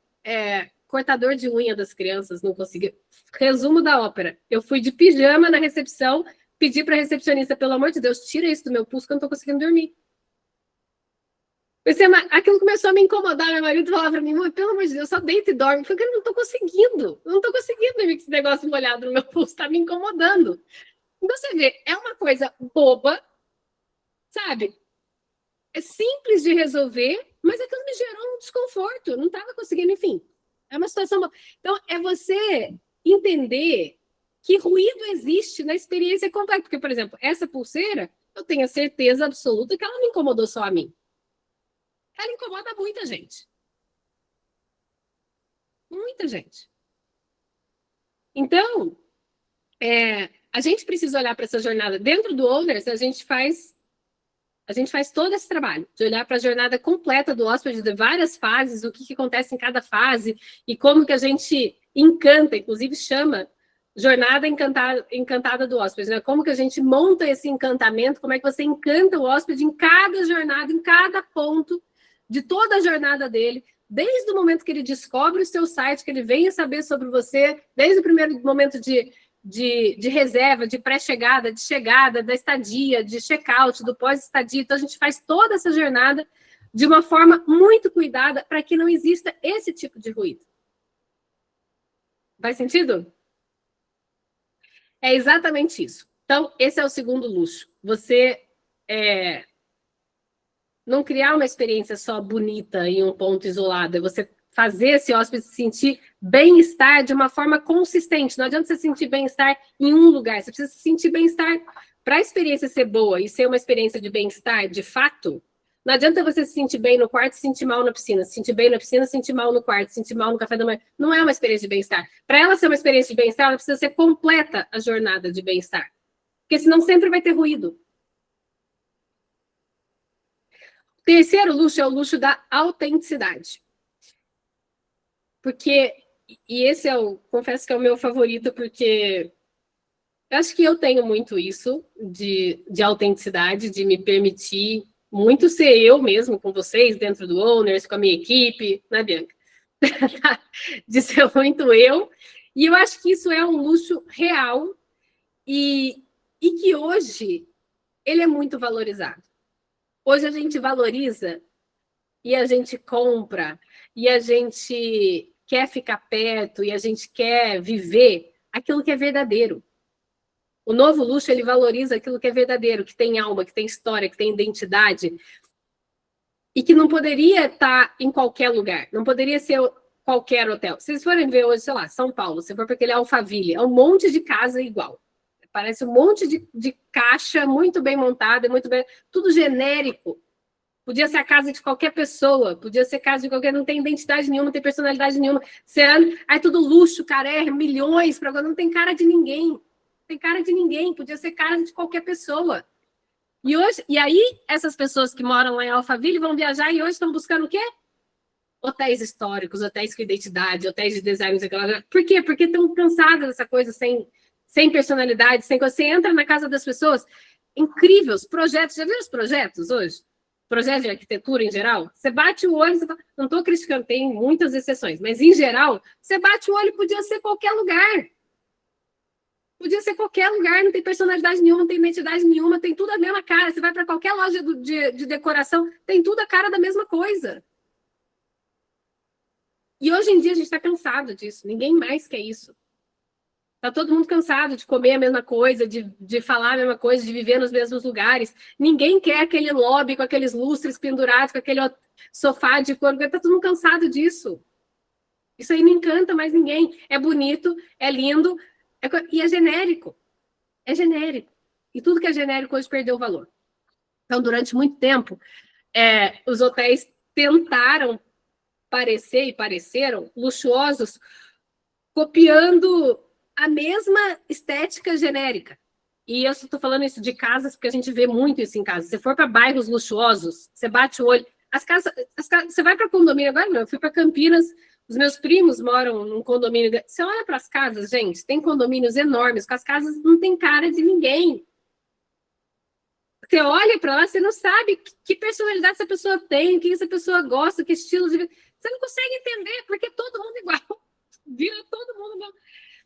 cortador de unha das crianças, não conseguia. Resumo da ópera. Eu fui de pijama na recepção, pedi pra recepcionista, pelo amor de Deus, tira isso do meu pulso que eu não tô conseguindo dormir. Aquilo começou a me incomodar. Meu marido falava para mim, pelo amor de Deus, só deita e dorme. Eu falei, eu não estou conseguindo. Eu não estou conseguindo dormir com esse negócio molhado no meu pulso. Está me incomodando. Então, você vê, é uma coisa boba, sabe? É simples de resolver, mas aquilo me gerou um desconforto. Eu não estava conseguindo, enfim. É uma situação boa. Então, é você entender que ruído existe na experiência completa. Porque, por exemplo, essa pulseira, eu tenho a certeza absoluta que ela não incomodou só a mim. Ela incomoda muita gente. Muita gente. Então, a gente precisa olhar para essa jornada. Dentro do Owners, a gente faz todo esse trabalho, de olhar para a jornada completa do hóspede, de várias fases, o que acontece em cada fase, e como que a gente encanta, inclusive chama jornada encantada do hóspede, né? Como que a gente monta esse encantamento, como é que você encanta o hóspede em cada jornada, em cada ponto de toda a jornada dele, desde o momento que ele descobre o seu site, que ele venha saber sobre você, desde o primeiro momento de reserva, de pré-chegada, de chegada, da estadia, de check-out, do pós-estadia. Então, a gente faz toda essa jornada de uma forma muito cuidada para que não exista esse tipo de ruído. Faz sentido? É exatamente isso. Então, esse é o segundo luxo. Você não criar uma experiência só bonita em um ponto isolado, é você fazer esse hóspede se sentir bem-estar de uma forma consistente. Não adianta você sentir bem-estar em um lugar, você precisa se sentir bem-estar. Para a experiência ser boa e ser uma experiência de bem-estar, de fato, não adianta você se sentir bem no quarto e se sentir mal na piscina, se sentir bem na piscina, se sentir mal no quarto, se sentir mal no café da manhã. Não é uma experiência de bem-estar. Para ela ser uma experiência de bem-estar, ela precisa ser completa a jornada de bem-estar. Porque senão sempre vai ter ruído. O terceiro luxo é o luxo da autenticidade. Porque, e esse confesso que é o meu favorito, porque eu acho que eu tenho muito isso de autenticidade, de me permitir muito ser eu mesmo com vocês, dentro do Owners, com a minha equipe, né, Bianca? De ser muito eu. E eu acho que isso é um luxo real e que hoje ele é muito valorizado. Hoje a gente valoriza e a gente compra e a gente quer ficar perto e a gente quer viver aquilo que é verdadeiro. O novo luxo, ele valoriza aquilo que é verdadeiro, que tem alma, que tem história, que tem identidade e que não poderia estar em qualquer lugar, não poderia ser qualquer hotel. Se vocês forem ver hoje, sei lá, São Paulo, se for para aquele Alphaville, é um monte de casa igual. Parece um monte de caixa muito bem montada, muito bem, tudo genérico. Podia ser a casa de qualquer pessoa, podia ser casa de qualquer, não tem identidade nenhuma, não tem personalidade nenhuma. Aí tudo luxo, cara, milhões, para agora não tem cara de ninguém. Não tem cara de ninguém, podia ser cara de qualquer pessoa. E aí, essas pessoas que moram lá em Alphaville vão viajar e hoje estão buscando o quê? Hotéis históricos, hotéis com identidade, hotéis de design. Por quê? Porque estão cansadas dessa coisa sem personalidade, sem coisa. Você entra na casa das pessoas, incrível, os projetos. Já viram os projetos hoje? Projetos de arquitetura em geral? Você bate o olho, não estou criticando, tem muitas exceções, mas em geral, você bate o olho e podia ser qualquer lugar. Podia ser qualquer lugar, não tem personalidade nenhuma, não tem identidade nenhuma, tem tudo a mesma cara. Você vai para qualquer loja de decoração, tem tudo a cara da mesma coisa. E hoje em dia a gente está cansado disso, ninguém mais quer isso. Tá todo mundo cansado de comer a mesma coisa, de falar a mesma coisa, de viver nos mesmos lugares. Ninguém quer aquele lobby com aqueles lustres pendurados, com aquele sofá de couro. Tá todo mundo cansado disso. Isso aí não encanta mais ninguém. É bonito, é lindo, e é genérico. É genérico. E tudo que é genérico hoje perdeu o valor. Então, durante muito tempo, os hotéis tentaram parecer e pareceram luxuosos, copiando a mesma estética genérica. E eu estou falando isso de casas, porque a gente vê muito isso em casa. Se for para bairros luxuosos, você bate o olho. As casas, você vai para condomínio agora, não. Eu fui para Campinas, os meus primos moram num condomínio. Você olha para as casas, gente, tem condomínios enormes, com as casas não tem cara de ninguém. Você olha para lá, você não sabe que personalidade essa pessoa tem, o que essa pessoa gosta, que estilo de vida. Você não consegue entender, porque todo mundo igual. Vira todo mundo igual.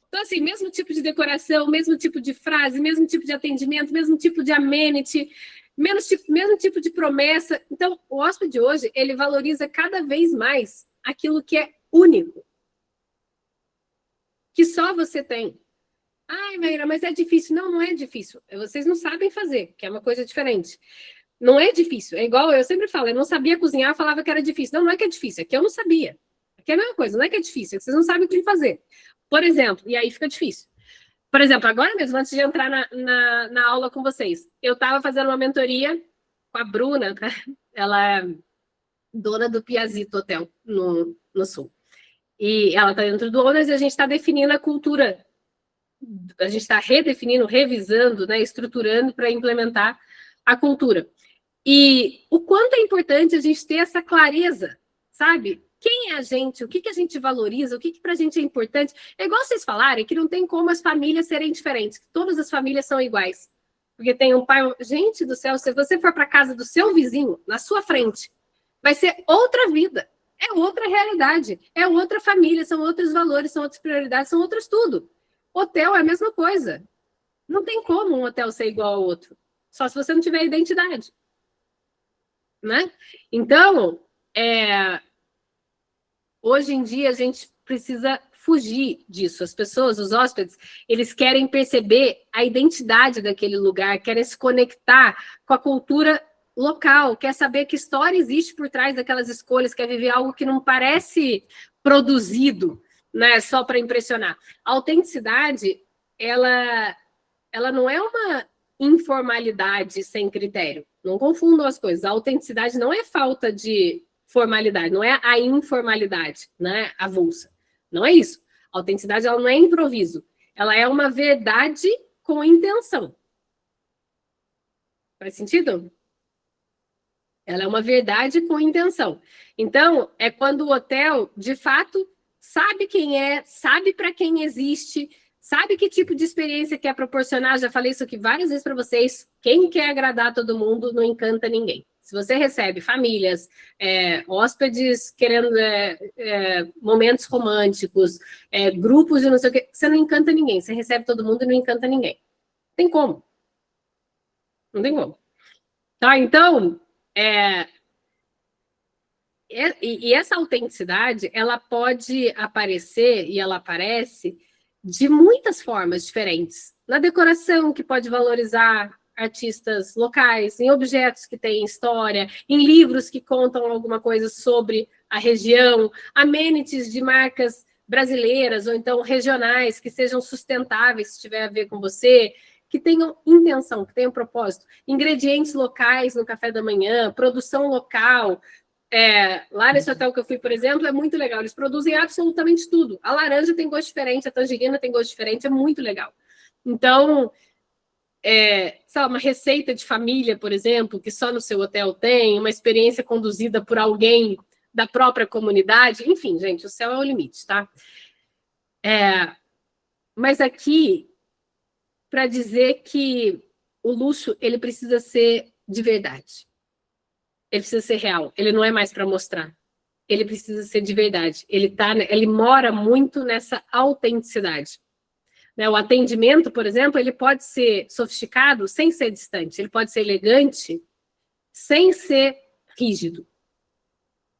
Então, assim, mesmo tipo de decoração, mesmo tipo de frase, mesmo tipo de atendimento, mesmo tipo de amenity, mesmo tipo de promessa. Então, o hóspede hoje, ele valoriza cada vez mais aquilo que é único, que só você tem. Ai, Maíra, mas é difícil. Não, não é difícil. Vocês não sabem fazer, que é uma coisa diferente. Não é difícil. É igual eu sempre falo, eu não sabia cozinhar, eu falava que era difícil. Não, não é que é difícil, é que eu não sabia. Aqui é a mesma coisa, não é que é difícil, é que vocês não sabem o que fazer. Por exemplo, e aí fica difícil. Por exemplo, agora mesmo, antes de entrar na aula com vocês, eu estava fazendo uma mentoria com a Bruna, tá? Ela é dona do Piazito Hotel, no Sul. E ela está dentro do Owners e a gente está definindo a cultura. A gente está redefinindo, revisando, né, estruturando para implementar a cultura. E o quanto é importante a gente ter essa clareza, sabe? Quem é a gente, o que a gente valoriza, o que para a gente é importante. É igual vocês falarem que não tem como as famílias serem diferentes, que todas as famílias são iguais. Porque tem um pai... Gente do céu, se você for para a casa do seu vizinho, na sua frente, vai ser outra vida, é outra realidade, é outra família, são outros valores, são outras prioridades, são outros tudo. Hotel é a mesma coisa. Não tem como um hotel ser igual ao outro. Só se você não tiver identidade. Né? Então, hoje em dia, a gente precisa fugir disso. As pessoas, os hóspedes, eles querem perceber a identidade daquele lugar, querem se conectar com a cultura local, quer saber que história existe por trás daquelas escolhas, quer viver algo que não parece produzido, né, só para impressionar. A autenticidade, ela não é uma informalidade sem critério. Não confundam as coisas. A autenticidade não é falta de formalidade, não é a informalidade, né, avulsa. Não é isso. A autenticidade, ela não é improviso. Ela é uma verdade com intenção. Faz sentido? Ela é uma verdade com intenção. Então, é quando o hotel, de fato, sabe quem é, sabe para quem existe, sabe que tipo de experiência quer proporcionar. Já falei isso aqui várias vezes para vocês. Quem quer agradar todo mundo não encanta ninguém. Se você recebe famílias, hóspedes querendo momentos românticos, grupos de não sei o quê, você não encanta ninguém. Você recebe todo mundo e não encanta ninguém. Não tem como. Não tem como. Tá, então... E essa autenticidade, ela pode aparecer, e ela aparece de muitas formas diferentes. Na decoração, que pode valorizar artistas locais, em objetos que têm história, em livros que contam alguma coisa sobre a região, amenities de marcas brasileiras ou então regionais que sejam sustentáveis, se tiver a ver com você, que tenham intenção, que tenham propósito, ingredientes locais no café da manhã, produção local. Lá nesse hotel que eu fui, por exemplo, é muito legal. Eles produzem absolutamente tudo. A laranja tem gosto diferente, a tangerina tem gosto diferente, é muito legal. Então, sei lá, uma receita de família, por exemplo, que só no seu hotel tem, uma experiência conduzida por alguém da própria comunidade. Enfim, gente, o céu é o limite, tá? Mas aqui, para dizer que o luxo, ele precisa ser de verdade. Ele precisa ser real. Ele não é mais para mostrar. Ele precisa ser de verdade. Ele mora muito nessa autenticidade. Né? O atendimento, por exemplo, ele pode ser sofisticado sem ser distante. Ele pode ser elegante sem ser rígido,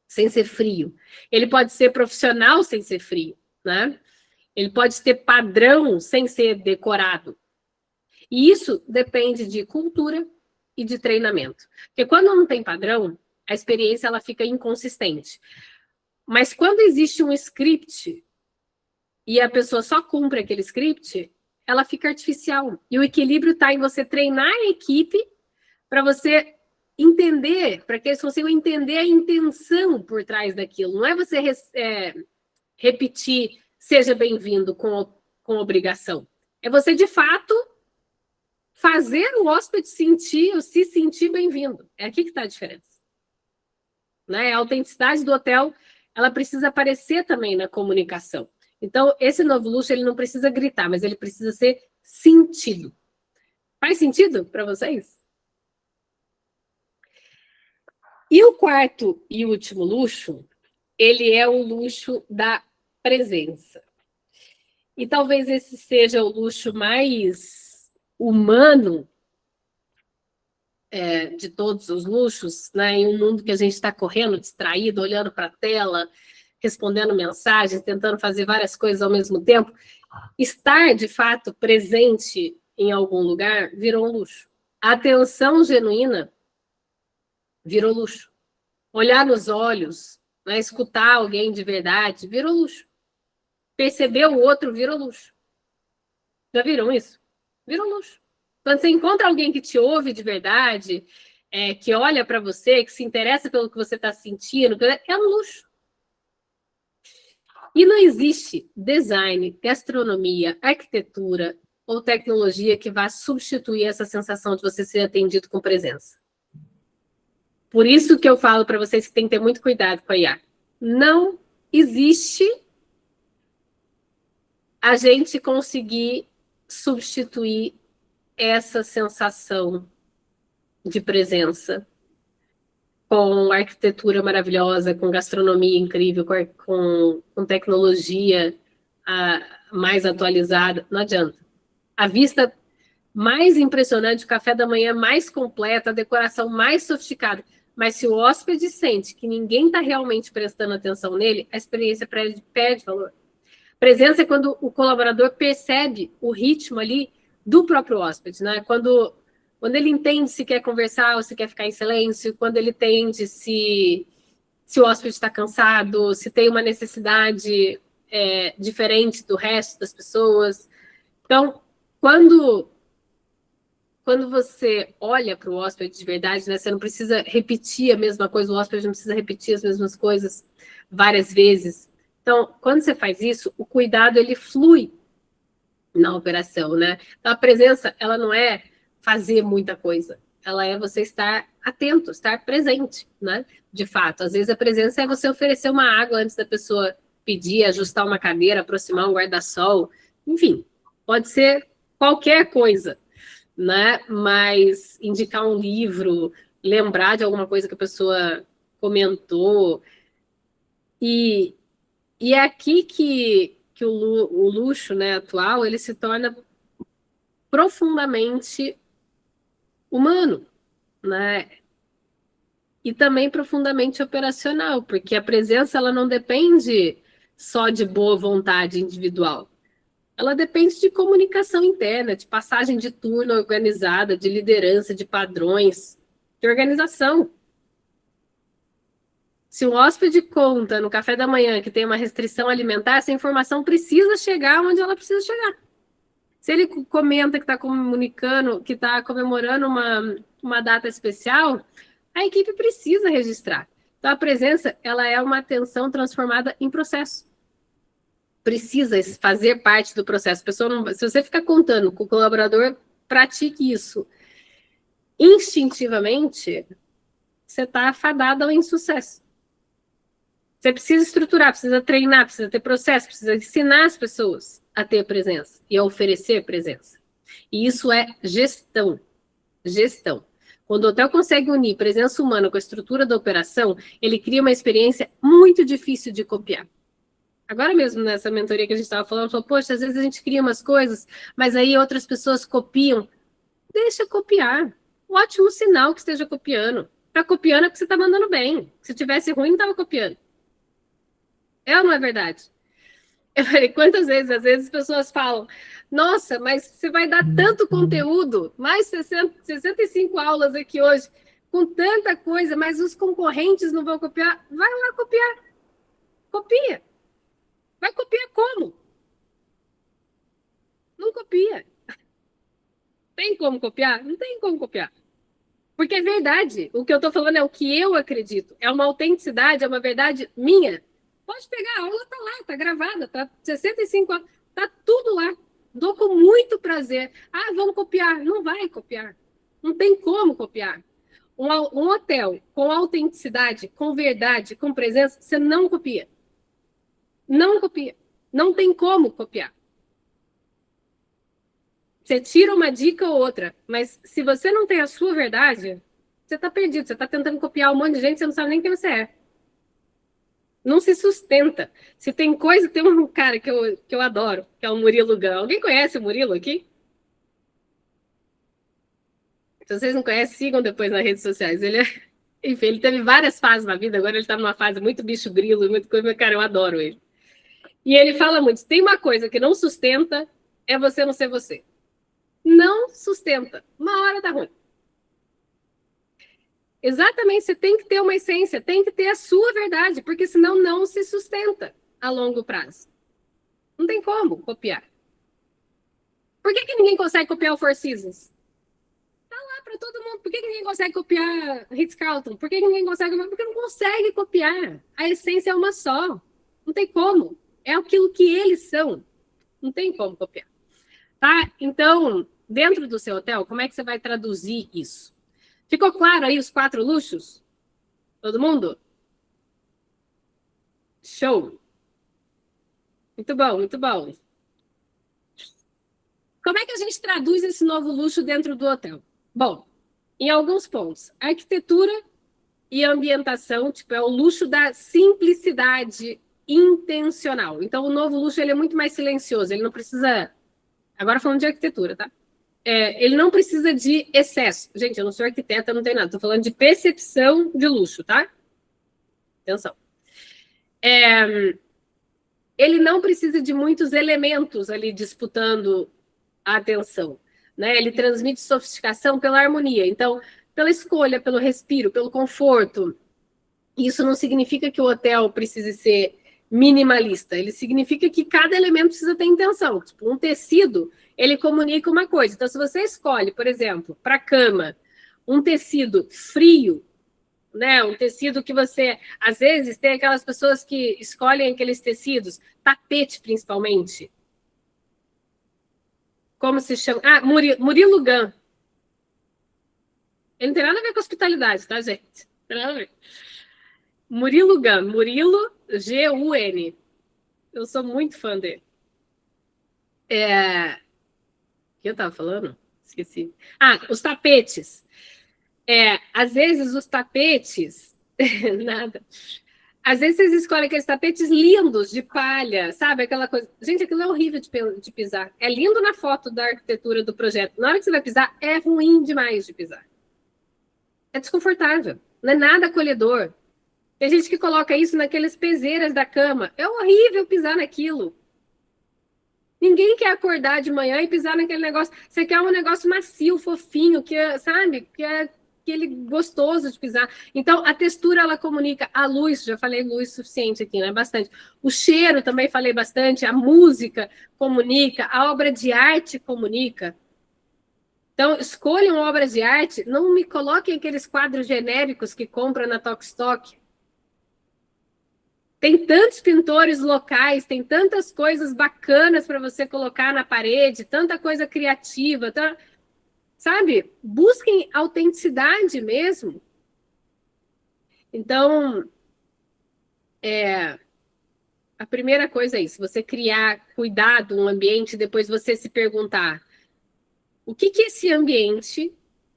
sem ser frio. Ele pode ser profissional sem ser frio, né? Ele pode ter padrão sem ser decorado. E isso depende de cultura e de treinamento. Porque quando não tem padrão, a experiência ela fica inconsistente. Mas quando existe um script e a pessoa só cumpre aquele script, ela fica artificial. E o equilíbrio está em você treinar a equipe para você entender, para que eles consigam entender a intenção por trás daquilo. Não é você repetir seja bem-vindo com obrigação. É você, de fato, fazer o hóspede se sentir bem-vindo. É aqui que está a diferença. Né? A autenticidade do hotel, ela precisa aparecer também na comunicação. Então, esse novo luxo, ele não precisa gritar, mas ele precisa ser sentido. Faz sentido para vocês? E o quarto e último luxo, ele é o luxo da presença. E talvez esse seja o luxo mais humano de todos os luxos, né? Em um mundo que a gente está correndo, distraído, olhando para a tela, respondendo mensagens, tentando fazer várias coisas ao mesmo tempo, estar, de fato, presente em algum lugar virou um luxo. A atenção genuína virou luxo. Olhar nos olhos, né, escutar alguém de verdade, virou luxo. Perceber o outro virou luxo. Já viram isso? Virou luxo. Quando você encontra alguém que te ouve de verdade, que olha para você, que se interessa pelo que você está sentindo, é um luxo. E não existe design, gastronomia, arquitetura ou tecnologia que vá substituir essa sensação de você ser atendido com presença. Por isso que eu falo para vocês que tem que ter muito cuidado com a IA. Não existe a gente conseguir substituir essa sensação de presença com arquitetura maravilhosa, com gastronomia incrível, com tecnologia mais atualizada. Não adianta. A vista mais impressionante, o café da manhã mais completo, a decoração mais sofisticada. Mas se o hóspede sente que ninguém está realmente prestando atenção nele, a experiência perde valor. Presença é quando o colaborador percebe o ritmo ali do próprio hóspede, né? Quando ele entende se quer conversar ou se quer ficar em silêncio, quando ele entende se o hóspede está cansado, se tem uma necessidade diferente do resto das pessoas. Então, quando você olha para o hóspede de verdade, né, você não precisa repetir a mesma coisa, o hóspede não precisa repetir as mesmas coisas várias vezes. Então, quando você faz isso, o cuidado, ele flui na operação, né? Então, a presença, ela não é fazer muita coisa, ela é você estar atento, estar presente, né? De fato, às vezes a presença é você oferecer uma água antes da pessoa pedir, ajustar uma cadeira, aproximar um guarda-sol, enfim, pode ser qualquer coisa, né? Mas indicar um livro, lembrar de alguma coisa que a pessoa comentou, e é aqui que o luxo, né, atual, ele se torna profundamente humano, né? E também profundamente operacional, porque a presença ela não depende só de boa vontade individual. Ela depende de comunicação interna, de passagem de turno organizada, de liderança, de padrões, de organização. Se um hóspede conta no café da manhã que tem uma restrição alimentar, essa informação precisa chegar onde ela precisa chegar. Se ele comenta que está comunicando, que está comemorando uma data especial, a equipe precisa registrar. Então, a presença ela é uma atenção transformada em processo. Precisa fazer parte do processo. A pessoa não, se você ficar contando com o colaborador, pratique isso. Instintivamente, você está afadado ao insucesso. Você precisa estruturar, precisa treinar, precisa ter processo, precisa ensinar as pessoas a ter presença e a oferecer presença. E isso é gestão. Gestão. Quando o hotel consegue unir presença humana com a estrutura da operação, ele cria uma experiência muito difícil de copiar. Agora mesmo, nessa mentoria que a gente estava falando, falou, poxa, às vezes a gente cria umas coisas, mas aí outras pessoas copiam. Deixa copiar. Ótimo sinal que esteja copiando. Está copiando é porque você está mandando bem. Se tivesse ruim, não estava copiando. É ou não é verdade? Eu falei, quantas vezes? Às vezes as pessoas falam, nossa, mas você vai dar tanto conteúdo, mais 65 aulas aqui hoje, com tanta coisa, mas os concorrentes não vão copiar. Vai lá copiar. Copia. Vai copiar como? Não copia. Tem como copiar? Não tem como copiar. Porque é verdade. O que eu estou falando é o que eu acredito. É uma autenticidade, é uma verdade minha. Pode pegar, a aula está lá, está gravada, está 65 anos, está tudo lá. Dou com muito prazer. Ah, vamos copiar. Não vai copiar. Não tem como copiar. Um hotel com autenticidade, com verdade, com presença, você não copia. Não copia. Não tem como copiar. Você tira uma dica ou outra, mas se você não tem a sua verdade, você está perdido. Você está tentando copiar um monte de gente, você não sabe nem quem você é. Não se sustenta. Se tem coisa, tem um cara que eu adoro, que é o Murilo Gun. Alguém conhece o Murilo aqui? Se vocês não conhecem, sigam depois nas redes sociais. Enfim, ele teve várias fases na vida, agora ele está numa fase muito bicho grilo, muito coisa, cara, eu adoro ele. E ele fala muito, tem uma coisa que não sustenta, é você não ser você. Não sustenta. Uma hora tá ruim. Exatamente, você tem que ter uma essência, tem que ter a sua verdade, porque senão não se sustenta a longo prazo. Não tem como copiar. Por que ninguém consegue copiar o Four Seasons? Tá lá para todo mundo. Por que ninguém consegue copiar Ritz-Carlton? Por que ninguém consegue copiar? Porque não consegue copiar. A essência é uma só. Não tem como. É aquilo que eles são. Não tem como copiar. Tá? Então, dentro do seu hotel, como é que você vai traduzir isso? Ficou claro aí os 4 luxos? Todo mundo? Show! Muito bom, muito bom. Como é que a gente traduz esse novo luxo dentro do hotel? Bom, em alguns pontos, arquitetura e ambientação, tipo, é o luxo da simplicidade intencional. Então, o novo luxo ele é muito mais silencioso, ele não precisa... Agora falando de arquitetura, tá? Ele não precisa de excesso. Gente, eu não sou arquiteta, não tenho nada. Estou falando de percepção de luxo, tá? Atenção. Ele não precisa de muitos elementos ali disputando a atenção, né? Ele transmite sofisticação pela harmonia. Então, pela escolha, pelo respiro, pelo conforto. Isso não significa que o hotel precise ser minimalista. Ele significa que cada elemento precisa ter intenção. Tipo, um tecido, ele comunica uma coisa. Então, se você escolhe, por exemplo, para a cama, um tecido frio, né? Um tecido que você... Às vezes, tem aquelas pessoas que escolhem aqueles tecidos, tapete principalmente. Como se chama? Ah, Murilo Gun. Ele não tem nada a ver com hospitalidade, tá, gente? Não tem nada a ver. Murilo Gun. Murilo, G-U-N. Eu sou muito fã dele. O que eu estava falando? Esqueci. Ah, os tapetes. Às vezes os tapetes... Nada. Às vezes vocês escolhem aqueles tapetes lindos, de palha, sabe? Aquela coisa... Gente, aquilo é horrível de pisar. É lindo na foto da arquitetura do projeto. Na hora que você vai pisar, é ruim demais de pisar. É desconfortável. Não é nada acolhedor. Tem gente que coloca isso naqueles peseiras da cama. É horrível pisar naquilo. Ninguém quer acordar de manhã e pisar naquele negócio. Você quer um negócio macio, fofinho, que sabe? Que é aquele gostoso de pisar. Então, a textura, ela comunica. A luz, já falei luz suficiente aqui, né? Bastante. O cheiro, também falei bastante. A música comunica. A obra de arte comunica. Então, escolham obras de arte. Não me coloquem aqueles quadros genéricos que compram na Tok-Stock. Tem tantos pintores locais, tem tantas coisas bacanas para você colocar na parede, tanta coisa criativa, sabe? Busquem autenticidade mesmo. Então, a primeira coisa é isso, você criar cuidado no ambiente, depois você se perguntar o que esse ambiente,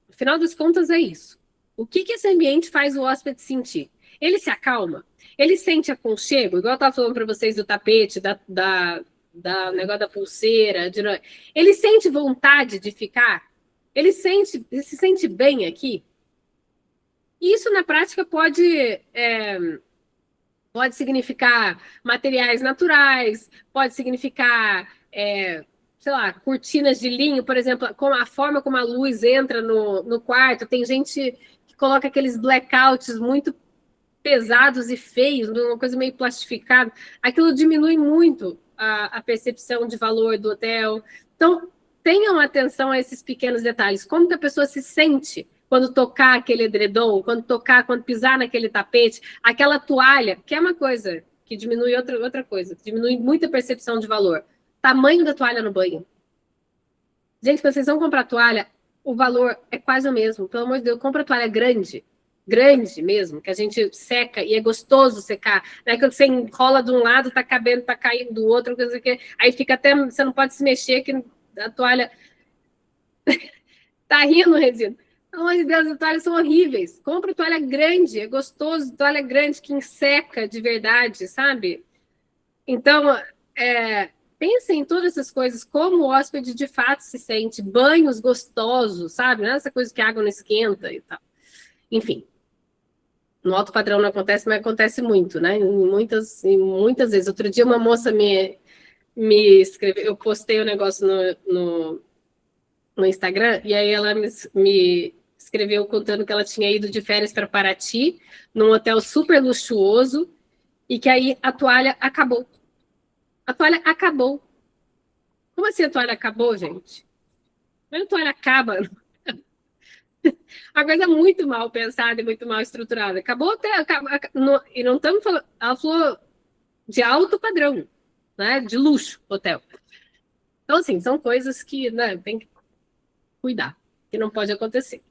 no final das contas é isso, o que esse ambiente faz o hóspede sentir? Ele se acalma? Ele sente aconchego? Igual eu estava falando para vocês do tapete, da negócio da pulseira. Ele sente vontade de ficar? Ele se sente bem aqui? E isso, na prática, pode Pode significar materiais naturais, pode significar, sei lá, cortinas de linho, por exemplo, com a forma como a luz entra no quarto. Tem gente que coloca aqueles blackouts muito pesados e feios, uma coisa meio plastificada. Aquilo diminui muito a percepção de valor do hotel. Então, tenham atenção a esses pequenos detalhes. Como que a pessoa se sente quando tocar aquele edredom, quando pisar naquele tapete, aquela toalha, que é uma coisa que diminui outra coisa, diminui muito a percepção de valor. Tamanho da toalha no banho. Gente, quando vocês vão comprar toalha, o valor é quase o mesmo. Pelo amor de Deus, compra toalha grande mesmo, que a gente seca e é gostoso secar. Né? Quando você enrola de um lado, tá cabendo, tá caindo do outro, coisa que aí fica até, você não pode se mexer, que a toalha tá rindo, Regina. Pelo amor de Deus, as toalhas são horríveis. Compra toalha grande, é gostoso, toalha grande que enseca de verdade, sabe? Então, pensem em todas essas coisas, como o hóspede de fato se sente, banhos gostosos, sabe? Não é essa coisa que a água não esquenta e tal. Enfim, no alto padrão não acontece, mas acontece muito, né? Muitas vezes. Outro dia uma moça me escreveu, eu postei o negócio no Instagram, e aí ela me escreveu contando que ela tinha ido de férias para Paraty, num hotel super luxuoso, e que aí a toalha acabou. A toalha acabou. Como assim a toalha acabou, gente? A toalha acaba. Uma coisa muito mal pensada e muito mal estruturada. Acabou até. E não estamos falando. Ela falou de alto padrão, né? De luxo, hotel. Então, assim, são coisas que, né, tem que cuidar, que não pode acontecer.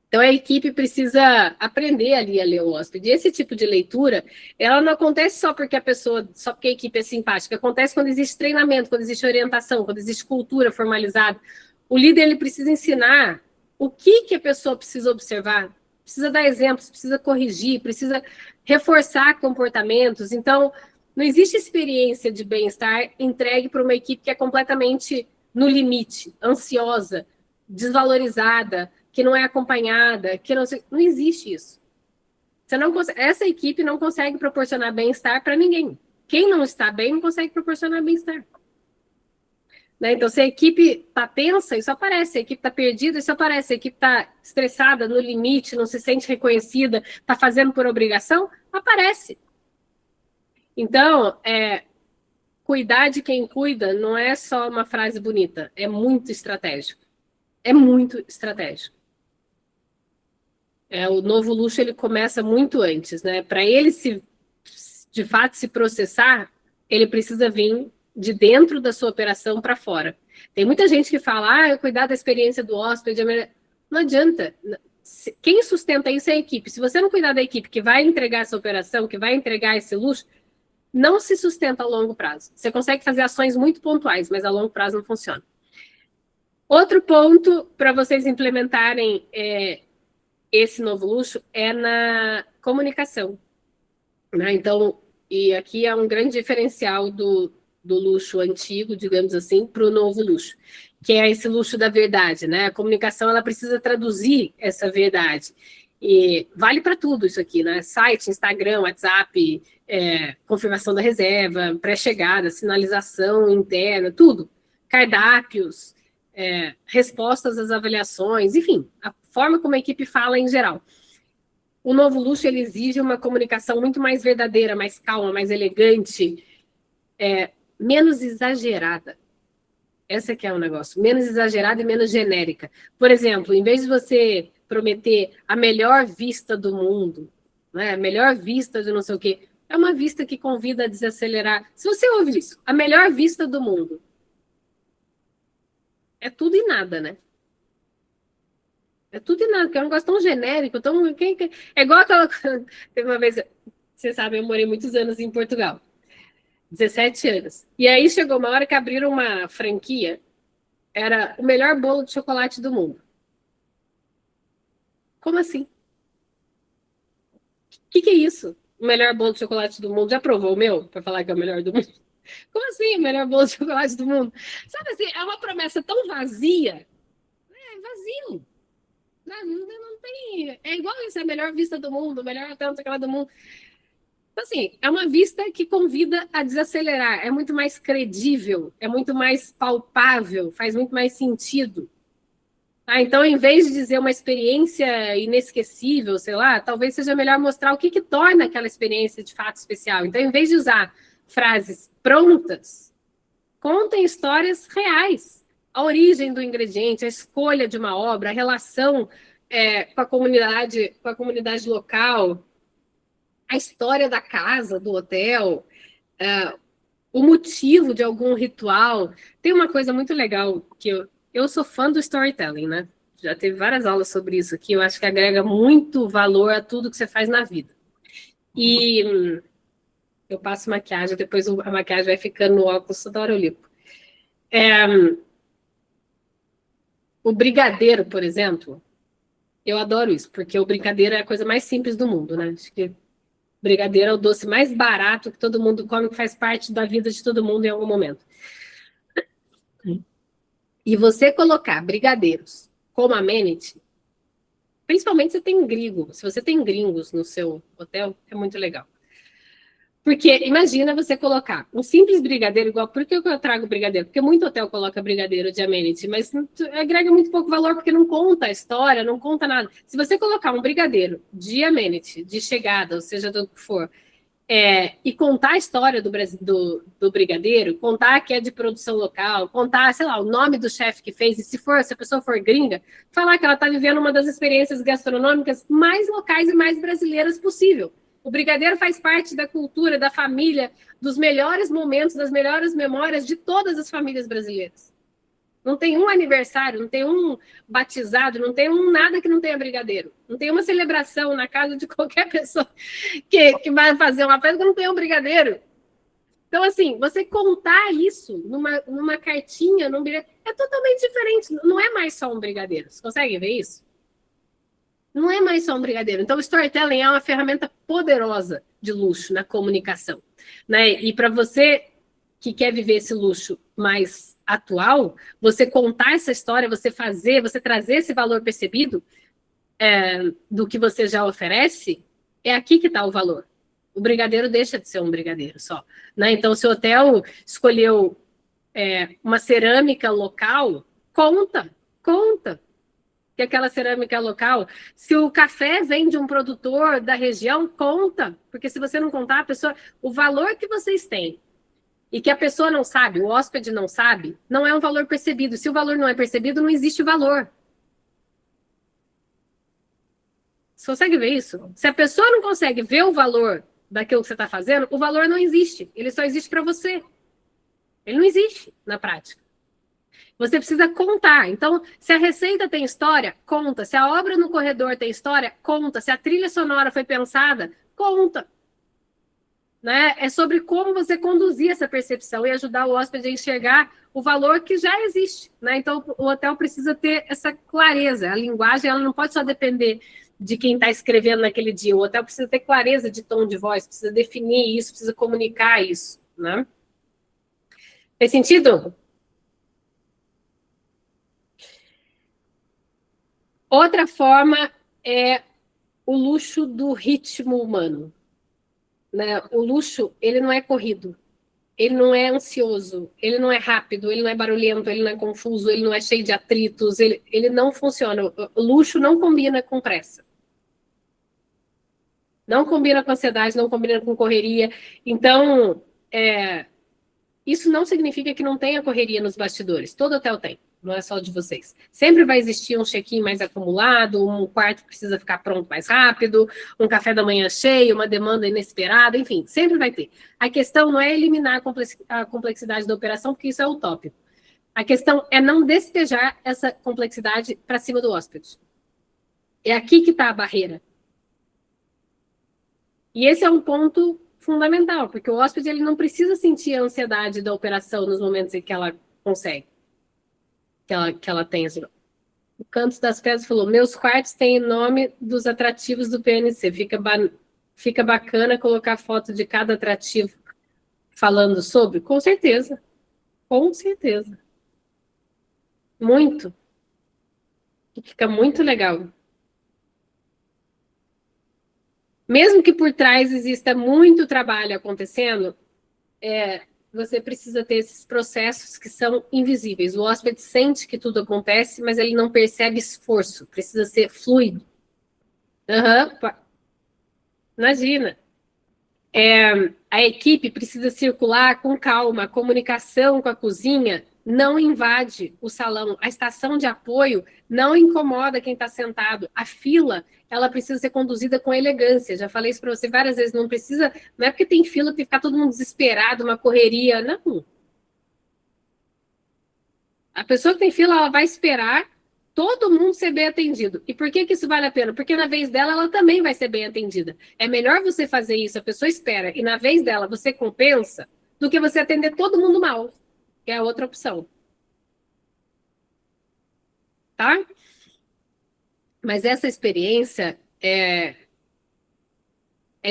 Então, a equipe precisa aprender ali a ler o hóspede. E esse tipo de leitura, ela não acontece só porque a equipe é simpática. Acontece quando existe treinamento, quando existe orientação, quando existe cultura formalizada. O líder, ele precisa ensinar o que a pessoa precisa observar, precisa dar exemplos, precisa corrigir, precisa reforçar comportamentos. Então, não existe experiência de bem-estar entregue para uma equipe que é completamente no limite, ansiosa, desvalorizada, que não é acompanhada, que não existe isso. Essa equipe não consegue proporcionar bem-estar para ninguém. Quem não está bem não consegue proporcionar bem-estar. Né? Então, se a equipe está tensa, isso aparece. Se a equipe está perdida, isso aparece. Se a equipe está estressada, no limite, não se sente reconhecida, está fazendo por obrigação, aparece. Então, cuidar de quem cuida não é só uma frase bonita, é muito estratégico. É muito estratégico. O novo luxo ele começa muito antes, né? Para ele de fato se processar, ele precisa vir de dentro da sua operação para fora. Tem muita gente que fala, cuidar da experiência do hóspede, não adianta. Quem sustenta isso é a equipe. Se você não cuidar da equipe que vai entregar essa operação, que vai entregar esse luxo, não se sustenta a longo prazo. Você consegue fazer ações muito pontuais, mas a longo prazo não funciona. Outro ponto para vocês implementarem esse novo luxo é na comunicação. Né? Então, e aqui é um grande diferencial do luxo antigo, digamos assim, para o novo luxo, que é esse luxo da verdade. Né? A comunicação ela precisa traduzir essa verdade. E vale para tudo isso aqui, né? Site, Instagram, WhatsApp, confirmação da reserva, pré-chegada, sinalização interna, tudo. Cardápios, respostas às avaliações, enfim, a forma como a equipe fala em geral. O novo luxo ele exige uma comunicação muito mais verdadeira, mais calma, mais elegante, menos exagerada. Esse que é o negócio, menos exagerada e menos genérica. Por exemplo, em vez de você prometer a melhor vista do mundo, né, a melhor vista de não sei o quê, é uma vista que convida a desacelerar. Se você ouve isso, a melhor vista do mundo, é tudo e nada, né? É tudo e nada, porque é um negócio tão genérico, tão... É igual aquela... Teve uma vez, você sabe, eu morei muitos anos em Portugal. 17 anos. E aí chegou uma hora que abriram uma franquia, era o melhor bolo de chocolate do mundo. Como assim? O que é isso? O melhor bolo de chocolate do mundo? Já provou o meu? Para falar que é o melhor do mundo? Como assim o melhor bolo de chocolate do mundo? Sabe assim, é uma promessa tão vazia. É vazio. Não tem... É igual isso, é a melhor vista do mundo, o melhor hotel do mundo. Assim, é uma vista que convida a desacelerar, é muito mais credível, é muito mais palpável, faz muito mais sentido. Tá? Então, em vez de dizer uma experiência inesquecível, sei lá, talvez seja melhor mostrar o que torna aquela experiência de fato especial. Então, em vez de usar frases prontas, contem histórias reais. A origem do ingrediente, a escolha de uma obra, a relação com a comunidade local, a história da casa, do hotel, o motivo de algum ritual. Tem uma coisa muito legal que eu sou fã do storytelling, né? Já teve várias aulas sobre isso aqui. Eu acho que agrega muito valor a tudo que você faz na vida. E eu passo maquiagem, depois a maquiagem vai ficando no óculos, toda hora eu limpo. O brigadeiro, por exemplo, eu adoro isso, porque o brigadeiro é a coisa mais simples do mundo, né? Acho que brigadeiro é o doce mais barato que todo mundo come, que faz parte da vida de todo mundo em algum momento. E você colocar brigadeiros como amenity, principalmente se tem gringo, se você tem gringos no seu hotel, é muito legal. Porque imagina você colocar um simples brigadeiro igual. Por que eu trago brigadeiro? Porque muito hotel coloca brigadeiro de amenity, mas agrega muito pouco valor porque não conta a história, não conta nada. Se você colocar um brigadeiro de amenity, de chegada, ou seja, do que for, e contar a história do brigadeiro, contar que é de produção local, contar, sei lá, o nome do chefe que fez, e se a pessoa for gringa, falar que ela está vivendo uma das experiências gastronômicas mais locais e mais brasileiras possível. O brigadeiro faz parte da cultura, da família, dos melhores momentos, das melhores memórias de todas as famílias brasileiras. Não tem um aniversário, não tem um batizado, não tem nada que não tenha brigadeiro. Não tem uma celebração na casa de qualquer pessoa que vai fazer uma festa que não tenha um brigadeiro. Então, assim, você contar isso numa cartinha, num brigadeiro, é totalmente diferente. Não é mais só um brigadeiro. Você consegue ver isso? Não é mais só um brigadeiro. Então, o storytelling é uma ferramenta poderosa de luxo na comunicação. Né? E para você que quer viver esse luxo mais atual, você contar essa história, você trazer esse valor percebido do que você já oferece, é aqui que está o valor. O brigadeiro deixa de ser um brigadeiro só. Né? Então, se o hotel escolheu uma cerâmica local, conta que aquela cerâmica é local. Se o café vem de um produtor da região, conta. Porque se você não contar, o valor que vocês têm e que a pessoa não sabe, o hóspede não sabe, não é um valor percebido. Se o valor não é percebido, não existe valor. Você consegue ver isso? Se a pessoa não consegue ver o valor daquilo que você está fazendo, o valor não existe. Ele só existe para você. Ele não existe na prática. Você precisa contar. Então, se a receita tem história, conta. Se a obra no corredor tem história, conta. Se a trilha sonora foi pensada, conta. Né? É sobre como você conduzir essa percepção e ajudar o hóspede a enxergar o valor que já existe. Né? Então, o hotel precisa ter essa clareza. A linguagem ela não pode só depender de quem está escrevendo naquele dia. O hotel precisa ter clareza de tom de voz, precisa definir isso, precisa comunicar isso. Né? Fez sentido? Outra forma é o luxo do ritmo humano. Né? O luxo, ele não é corrido, ele não é ansioso, ele não é rápido, ele não é barulhento, ele não é confuso, ele não é cheio de atritos, ele não funciona. O luxo não combina com pressa. Não combina com ansiedade, não combina com correria. Então, isso não significa que não tenha correria nos bastidores. Todo hotel tem, não é só o de vocês. Sempre vai existir um check-in mais acumulado, um quarto que precisa ficar pronto mais rápido, um café da manhã cheio, uma demanda inesperada, enfim, sempre vai ter. A questão não é eliminar a complexidade da operação, porque isso é utópico. A questão é não despejar essa complexidade para cima do hóspede. É aqui que está a barreira. E esse é um ponto fundamental, porque o hóspede ele não precisa sentir a ansiedade da operação nos momentos em que ela consegue, que ela tem. Assim. O Canto das Pedras falou, meus quartos têm nome dos atrativos do PNC, fica bacana colocar foto de cada atrativo falando sobre? Com certeza, com certeza. Muito. Fica muito legal. Mesmo que por trás exista muito trabalho acontecendo, você precisa ter esses processos que são invisíveis. O hóspede sente que tudo acontece, mas ele não percebe esforço. Precisa ser fluido. Imagina. A equipe precisa circular com calma. A comunicação com a cozinha não invade o salão. A estação de apoio não incomoda quem está sentado. A fila, ela precisa ser conduzida com elegância. Já falei isso para você várias vezes. Não é porque tem fila que ficar todo mundo desesperado, uma correria. Não. A pessoa que tem fila, ela vai esperar todo mundo ser bem atendido. E por que isso vale a pena? Porque na vez dela, ela também vai ser bem atendida. É melhor você fazer isso, a pessoa espera, e na vez dela você compensa, do que você atender todo mundo mal, que é a outra opção. Tá? Mas essa experiência é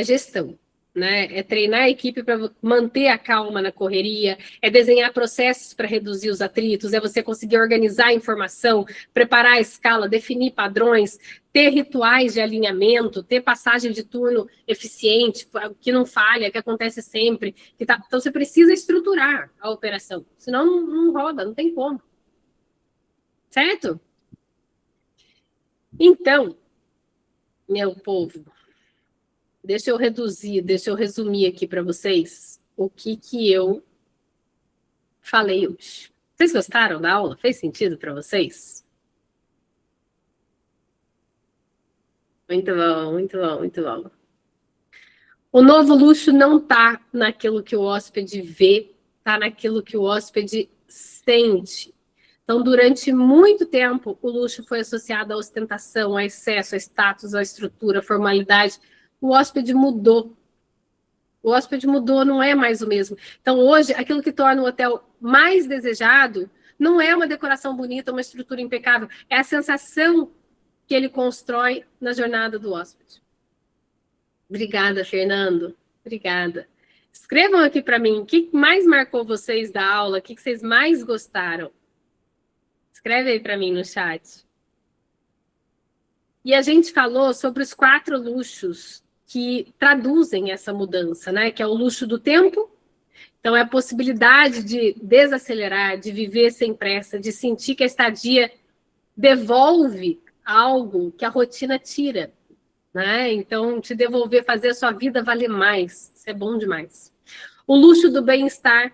gestão. Né? É treinar a equipe para manter a calma na correria, é desenhar processos para reduzir os atritos, é você conseguir organizar a informação, preparar a escala, definir padrões, ter rituais de alinhamento, ter passagem de turno eficiente, que não falha, que acontece sempre. Então, você precisa estruturar a operação, senão não roda, não tem como. Certo? Então, meu povo, deixa eu resumir aqui para vocês o que eu falei hoje. Vocês gostaram da aula? Fez sentido para vocês? Muito bom, muito bom, muito bom. O novo luxo não está naquilo que o hóspede vê, está naquilo que o hóspede sente. Então, durante muito tempo, o luxo foi associado à ostentação, a excesso, a status, à estrutura, à formalidade. O hóspede mudou. O hóspede mudou, não é mais o mesmo. Então, hoje, aquilo que torna o hotel mais desejado não é uma decoração bonita, uma estrutura impecável, é a sensação que ele constrói na jornada do hóspede. Obrigada, Fernando. Obrigada. Escrevam aqui para mim o que mais marcou vocês da aula, o que vocês mais gostaram. Escreve aí para mim no chat. E a gente falou sobre os 4 luxos que traduzem essa mudança, né? Que é o luxo do tempo. Então, é a possibilidade de desacelerar, de viver sem pressa, de sentir que a estadia devolve algo que a rotina tira, né? Então, te devolver, fazer a sua vida valer mais. Isso é bom demais. O luxo do bem-estar,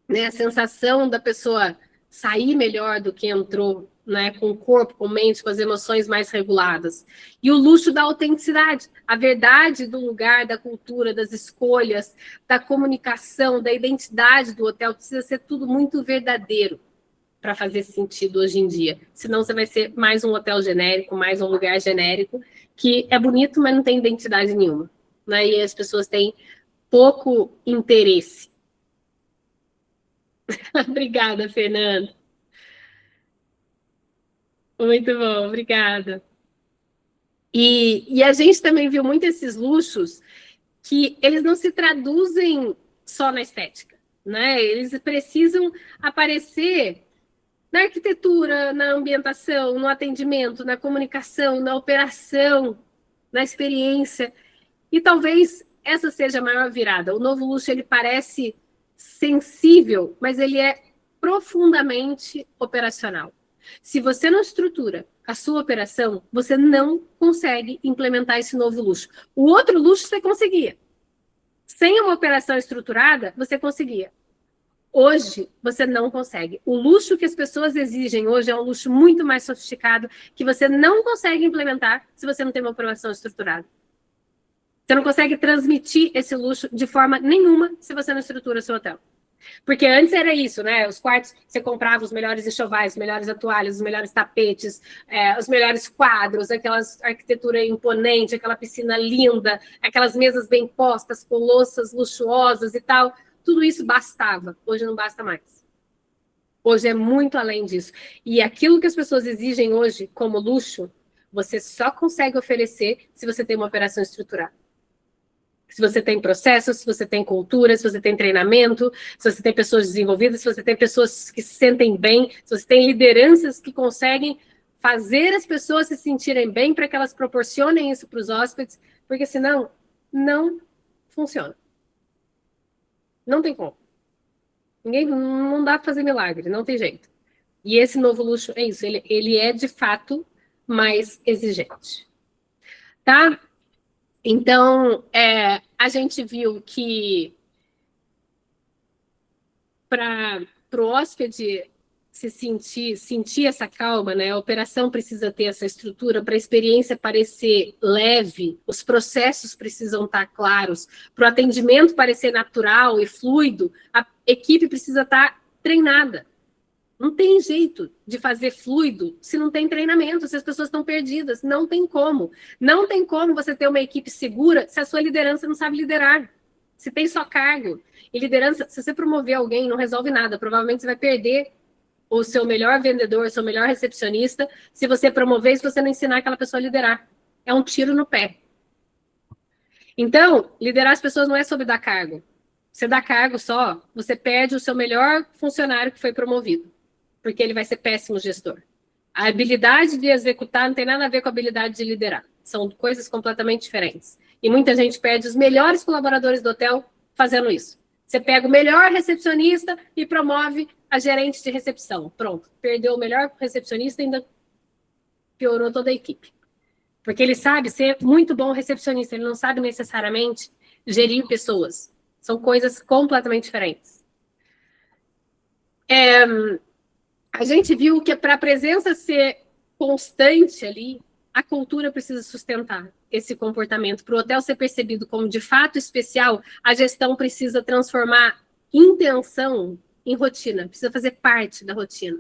né? A sensação da pessoa sair melhor do que entrou, né? Com o corpo, com a mente, com as emoções mais reguladas. E o luxo da autenticidade, a verdade do lugar, da cultura, das escolhas, da comunicação, da identidade do hotel. Precisa ser tudo muito verdadeiro para fazer sentido hoje em dia. Senão você vai ser mais um hotel genérico, mais um lugar genérico, que é bonito, mas não tem identidade nenhuma. Né? E as pessoas têm pouco interesse. Obrigada, Fernando. Muito bom, obrigada. E a gente também viu muito esses luxos que eles não se traduzem só na estética, né? Eles precisam aparecer na arquitetura, na ambientação, no atendimento, na comunicação, na operação, na experiência. E talvez essa seja a maior virada. O novo luxo, ele parece sensível, mas ele é profundamente operacional. Se você não estrutura a sua operação, você não consegue implementar esse novo luxo. O outro luxo você conseguia. Sem uma operação estruturada, você conseguia. Hoje, você não consegue. O luxo que as pessoas exigem hoje é um luxo muito mais sofisticado que você não consegue implementar se você não tem uma operação estruturada. Você não consegue transmitir esse luxo de forma nenhuma se você não estrutura o seu hotel. Porque antes era isso, né? Os quartos, você comprava os melhores enxovais, os melhores toalhas, os melhores tapetes, os melhores quadros, aquela arquitetura imponente, aquela piscina linda, aquelas mesas bem postas, com louças luxuosas e tal. Tudo isso bastava. Hoje não basta mais. Hoje é muito além disso. E aquilo que as pessoas exigem hoje como luxo, você só consegue oferecer se você tem uma operação estruturada. Se você tem processos, se você tem cultura, se você tem treinamento, se você tem pessoas desenvolvidas, se você tem pessoas que se sentem bem, se você tem lideranças que conseguem fazer as pessoas se sentirem bem para que elas proporcionem isso para os hóspedes, porque senão não funciona. Não tem como. Não dá para fazer milagre, não tem jeito. E esse novo luxo é isso, ele é de fato mais exigente. Tá? Então, a gente viu que para o hóspede se sentir essa calma, né? A operação precisa ter essa estrutura para a experiência parecer leve, os processos precisam estar claros, para o atendimento parecer natural e fluido, a equipe precisa estar treinada. Não tem jeito de fazer fluido se não tem treinamento, se as pessoas estão perdidas. Não tem como. Não tem como você ter uma equipe segura se a sua liderança não sabe liderar. Se tem só cargo. E liderança, se você promover alguém, não resolve nada. Provavelmente você vai perder o seu melhor vendedor, o seu melhor recepcionista, se você promover e se você não ensinar aquela pessoa a liderar. É um tiro no pé. Então, liderar as pessoas não é sobre dar cargo. Você dá cargo só, você perde o seu melhor funcionário que foi promovido, porque ele vai ser péssimo gestor. A habilidade de executar não tem nada a ver com a habilidade de liderar. São coisas completamente diferentes. E muita gente perde os melhores colaboradores do hotel fazendo isso. Você pega o melhor recepcionista e promove a gerente de recepção. Pronto, perdeu o melhor recepcionista e ainda piorou toda a equipe. Porque ele sabe ser muito bom recepcionista, ele não sabe necessariamente gerir pessoas. São coisas completamente diferentes. A gente viu que para a presença ser constante ali, a cultura precisa sustentar esse comportamento. Para o hotel ser percebido como de fato especial, a gestão precisa transformar intenção em rotina, precisa fazer parte da rotina.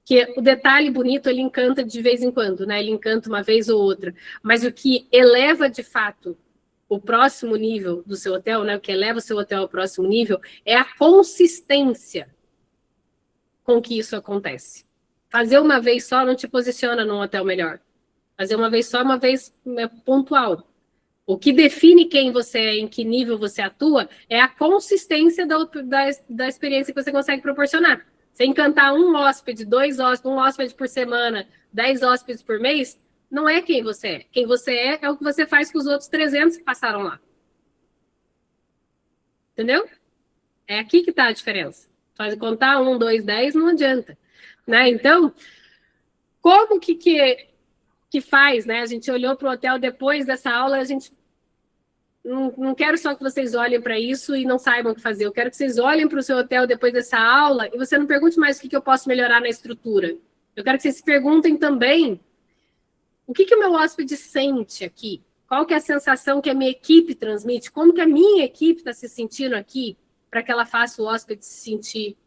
Que o detalhe bonito, ele encanta de vez em quando, né? Ele encanta uma vez ou outra. Mas o que eleva de fato o próximo nível do seu hotel, né? O que eleva o seu hotel ao próximo nível é a consistência com que isso acontece. Fazer uma vez só não te posiciona num hotel melhor. Fazer uma vez só, uma vez pontual. O que define quem você é, em que nível você atua, é a consistência da experiência que você consegue proporcionar. Você encantar um hóspede, 2 hóspedes, 1 hóspede por semana, 10 hóspedes por mês, não é quem você é. Quem você é o que você faz com os outros 300 que passaram lá. Entendeu? É aqui que está a diferença. Faz contar 1, 2, 10, não adianta. Né? Então, como que faz, né? A gente olhou para o hotel depois dessa aula, a gente não quero só que vocês olhem para isso e não saibam o que fazer. Eu quero que vocês olhem para o seu hotel depois dessa aula e você não pergunte mais o que eu posso melhorar na estrutura. Eu quero que vocês se perguntem também o que o meu hóspede sente aqui? Qual que é a sensação que a minha equipe transmite? Como que a minha equipe está se sentindo aqui para que ela faça o hóspede se sentir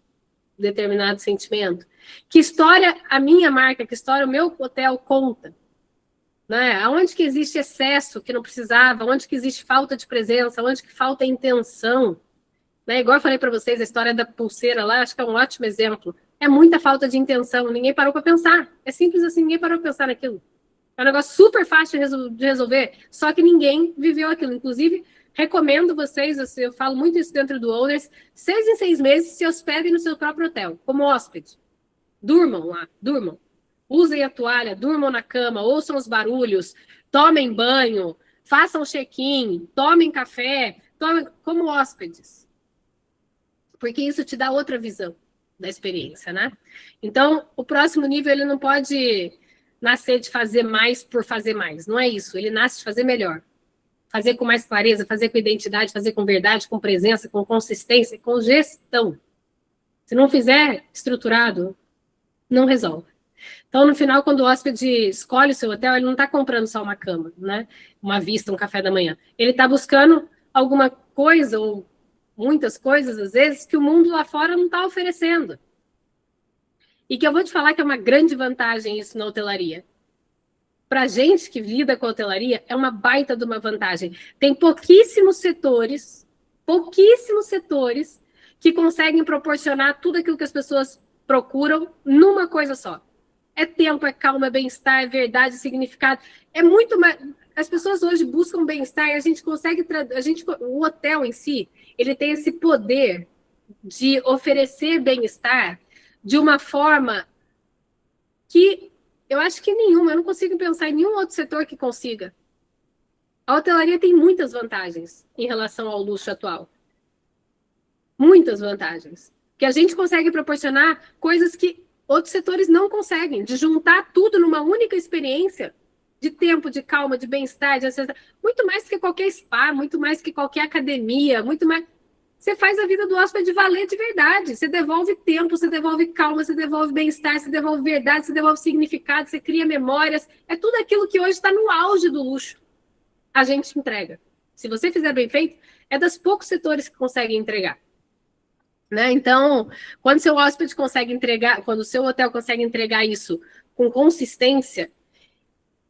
determinado sentimento? Que história a minha marca, que história o meu hotel conta? Né? Onde que existe excesso que não precisava? Onde que existe falta de presença? Onde que falta intenção? Né? Igual eu falei para vocês, a história da pulseira lá, acho que é um ótimo exemplo. É muita falta de intenção, ninguém parou para pensar. É simples assim, ninguém parou para pensar naquilo. É um negócio super fácil de resolver, só que ninguém viveu aquilo. Inclusive, recomendo vocês, eu falo muito isso dentro do Owners, 6 em 6 meses se hospedem no seu próprio hotel, como hóspede. Durmam lá, durmam. Usem a toalha, durmam na cama, ouçam os barulhos, tomem banho, façam check-in, tomem café, tomem como hóspedes. Porque isso te dá outra visão da experiência, né? Então, o próximo nível, ele não pode nascer de fazer mais por fazer mais. Não é isso, ele nasce de fazer melhor. Fazer com mais clareza, fazer com identidade, fazer com verdade, com presença, com consistência, com gestão. Se não fizer estruturado, não resolve. Então, no final, quando o hóspede escolhe o seu hotel, ele não está comprando só uma cama, né? Uma vista, um café da manhã. Ele está buscando alguma coisa, ou muitas coisas, às vezes, que o mundo lá fora não está oferecendo. E que eu vou te falar que é uma grande vantagem isso na hotelaria. Para a gente que lida com a hotelaria, é uma baita de uma vantagem. Tem pouquíssimos setores que conseguem proporcionar tudo aquilo que as pessoas procuram numa coisa só. É tempo, é calma, é bem-estar, é verdade, significado. É muito mais... As pessoas hoje buscam bem-estar e a gente consegue... O hotel em si, ele tem esse poder de oferecer bem-estar de uma forma que eu acho que eu não consigo pensar em nenhum outro setor que consiga. A hotelaria tem muitas vantagens em relação ao luxo atual. Muitas vantagens. Que a gente consegue proporcionar coisas que outros setores não conseguem, de juntar tudo numa única experiência, de tempo, de calma, de bem-estar, de acessar, muito mais que qualquer spa, muito mais que qualquer academia, muito mais. Você faz a vida do hóspede valer de verdade. Você devolve tempo, você devolve calma, você devolve bem-estar, você devolve verdade, você devolve significado, você cria memórias. É tudo aquilo que hoje está no auge do luxo. A gente entrega. Se você fizer bem feito, é dos poucos setores que conseguem entregar. Né? Então, quando seu hóspede consegue entregar, quando o seu hotel consegue entregar isso com consistência,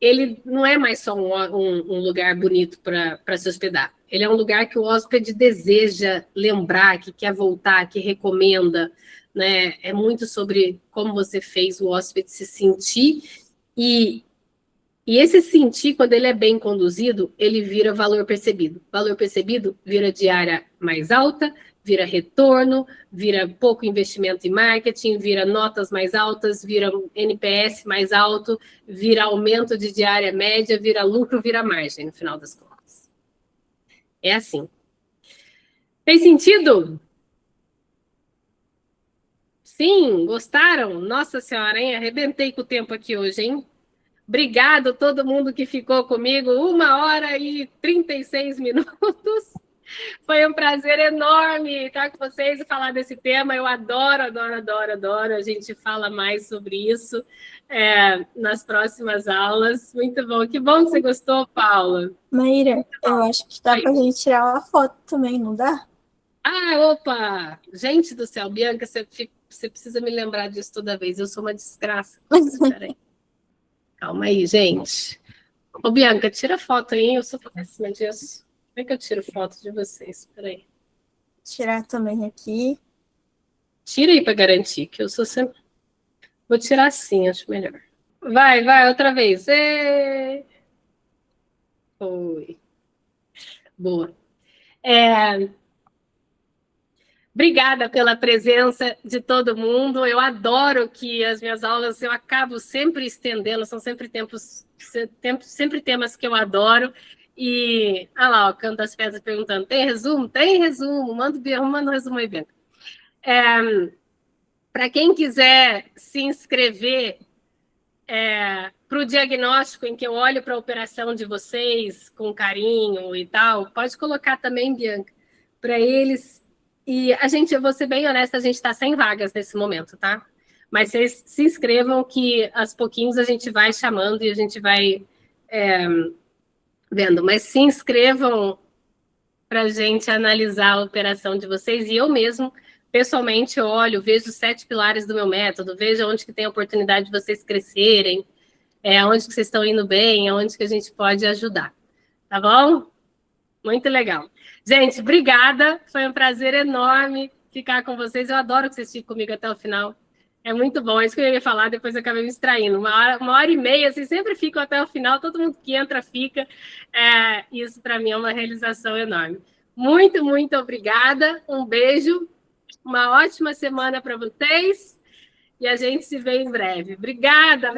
ele não é mais só um lugar bonito para se hospedar. Ele é um lugar que o hóspede deseja lembrar, que quer voltar, que recomenda. Né? É muito sobre como você fez o hóspede se sentir. E esse sentir, quando ele é bem conduzido, ele vira valor percebido. Valor percebido vira diária mais alta, vira retorno, vira pouco investimento em marketing, vira notas mais altas, vira NPS mais alto, vira aumento de diária média, vira lucro, vira margem, no final das contas. É assim. Fez sentido? Sim, gostaram? Nossa Senhora, hein? Arrebentei com o tempo aqui hoje, hein? Obrigado a todo mundo que ficou comigo, 1h36. Foi um prazer enorme estar com vocês e falar desse tema. Eu adoro, adoro, adoro, adoro. A gente fala mais sobre isso nas próximas aulas. Muito bom. Que bom que você gostou, Paula. Maíra, eu acho que dá para a gente tirar uma foto também, não dá? Opa! Gente do céu, Bianca, você precisa me lembrar disso toda vez. Eu sou uma desgraça. Peraí. Calma aí, gente. Ô, Bianca, tira foto aí. Eu sou péssima disso. Como é que eu tiro foto de vocês? Peraí. Tirar também aqui. Tira aí para garantir, que eu sou sempre... Vou tirar assim, acho melhor. Vai, outra vez. Foi. Boa. Obrigada pela presença de todo mundo. Eu adoro que as minhas aulas eu acabo sempre estendendo, são sempre temas que eu adoro. E, olha lá, o Canto das Pedras perguntando, tem resumo? Tem resumo, manda um resumo aí, Bianca. Para quem quiser se inscrever para o diagnóstico em que eu olho para a operação de vocês com carinho e tal, pode colocar também, Bianca, para eles. E eu vou ser bem honesta, a gente está sem vagas nesse momento, tá? Mas vocês se inscrevam que aos pouquinhos a gente vai chamando e a gente vai vendo. Mas se inscrevam para a gente analisar a operação de vocês. E eu mesmo, pessoalmente, olho, vejo os 7 pilares do meu método, vejo onde que tem a oportunidade de vocês crescerem, onde que vocês estão indo bem, onde que a gente pode ajudar. Tá bom? Muito legal. Gente, obrigada. Foi um prazer enorme ficar com vocês. Eu adoro que vocês fiquem comigo até o final. É muito bom. É isso que eu ia falar, depois eu acabei me distraindo. 1h30, assim, sempre fico até o final. Todo mundo que entra fica. Isso, para mim, é uma realização enorme. Muito, muito obrigada. Um beijo. Uma ótima semana para vocês. E a gente se vê em breve. Obrigada.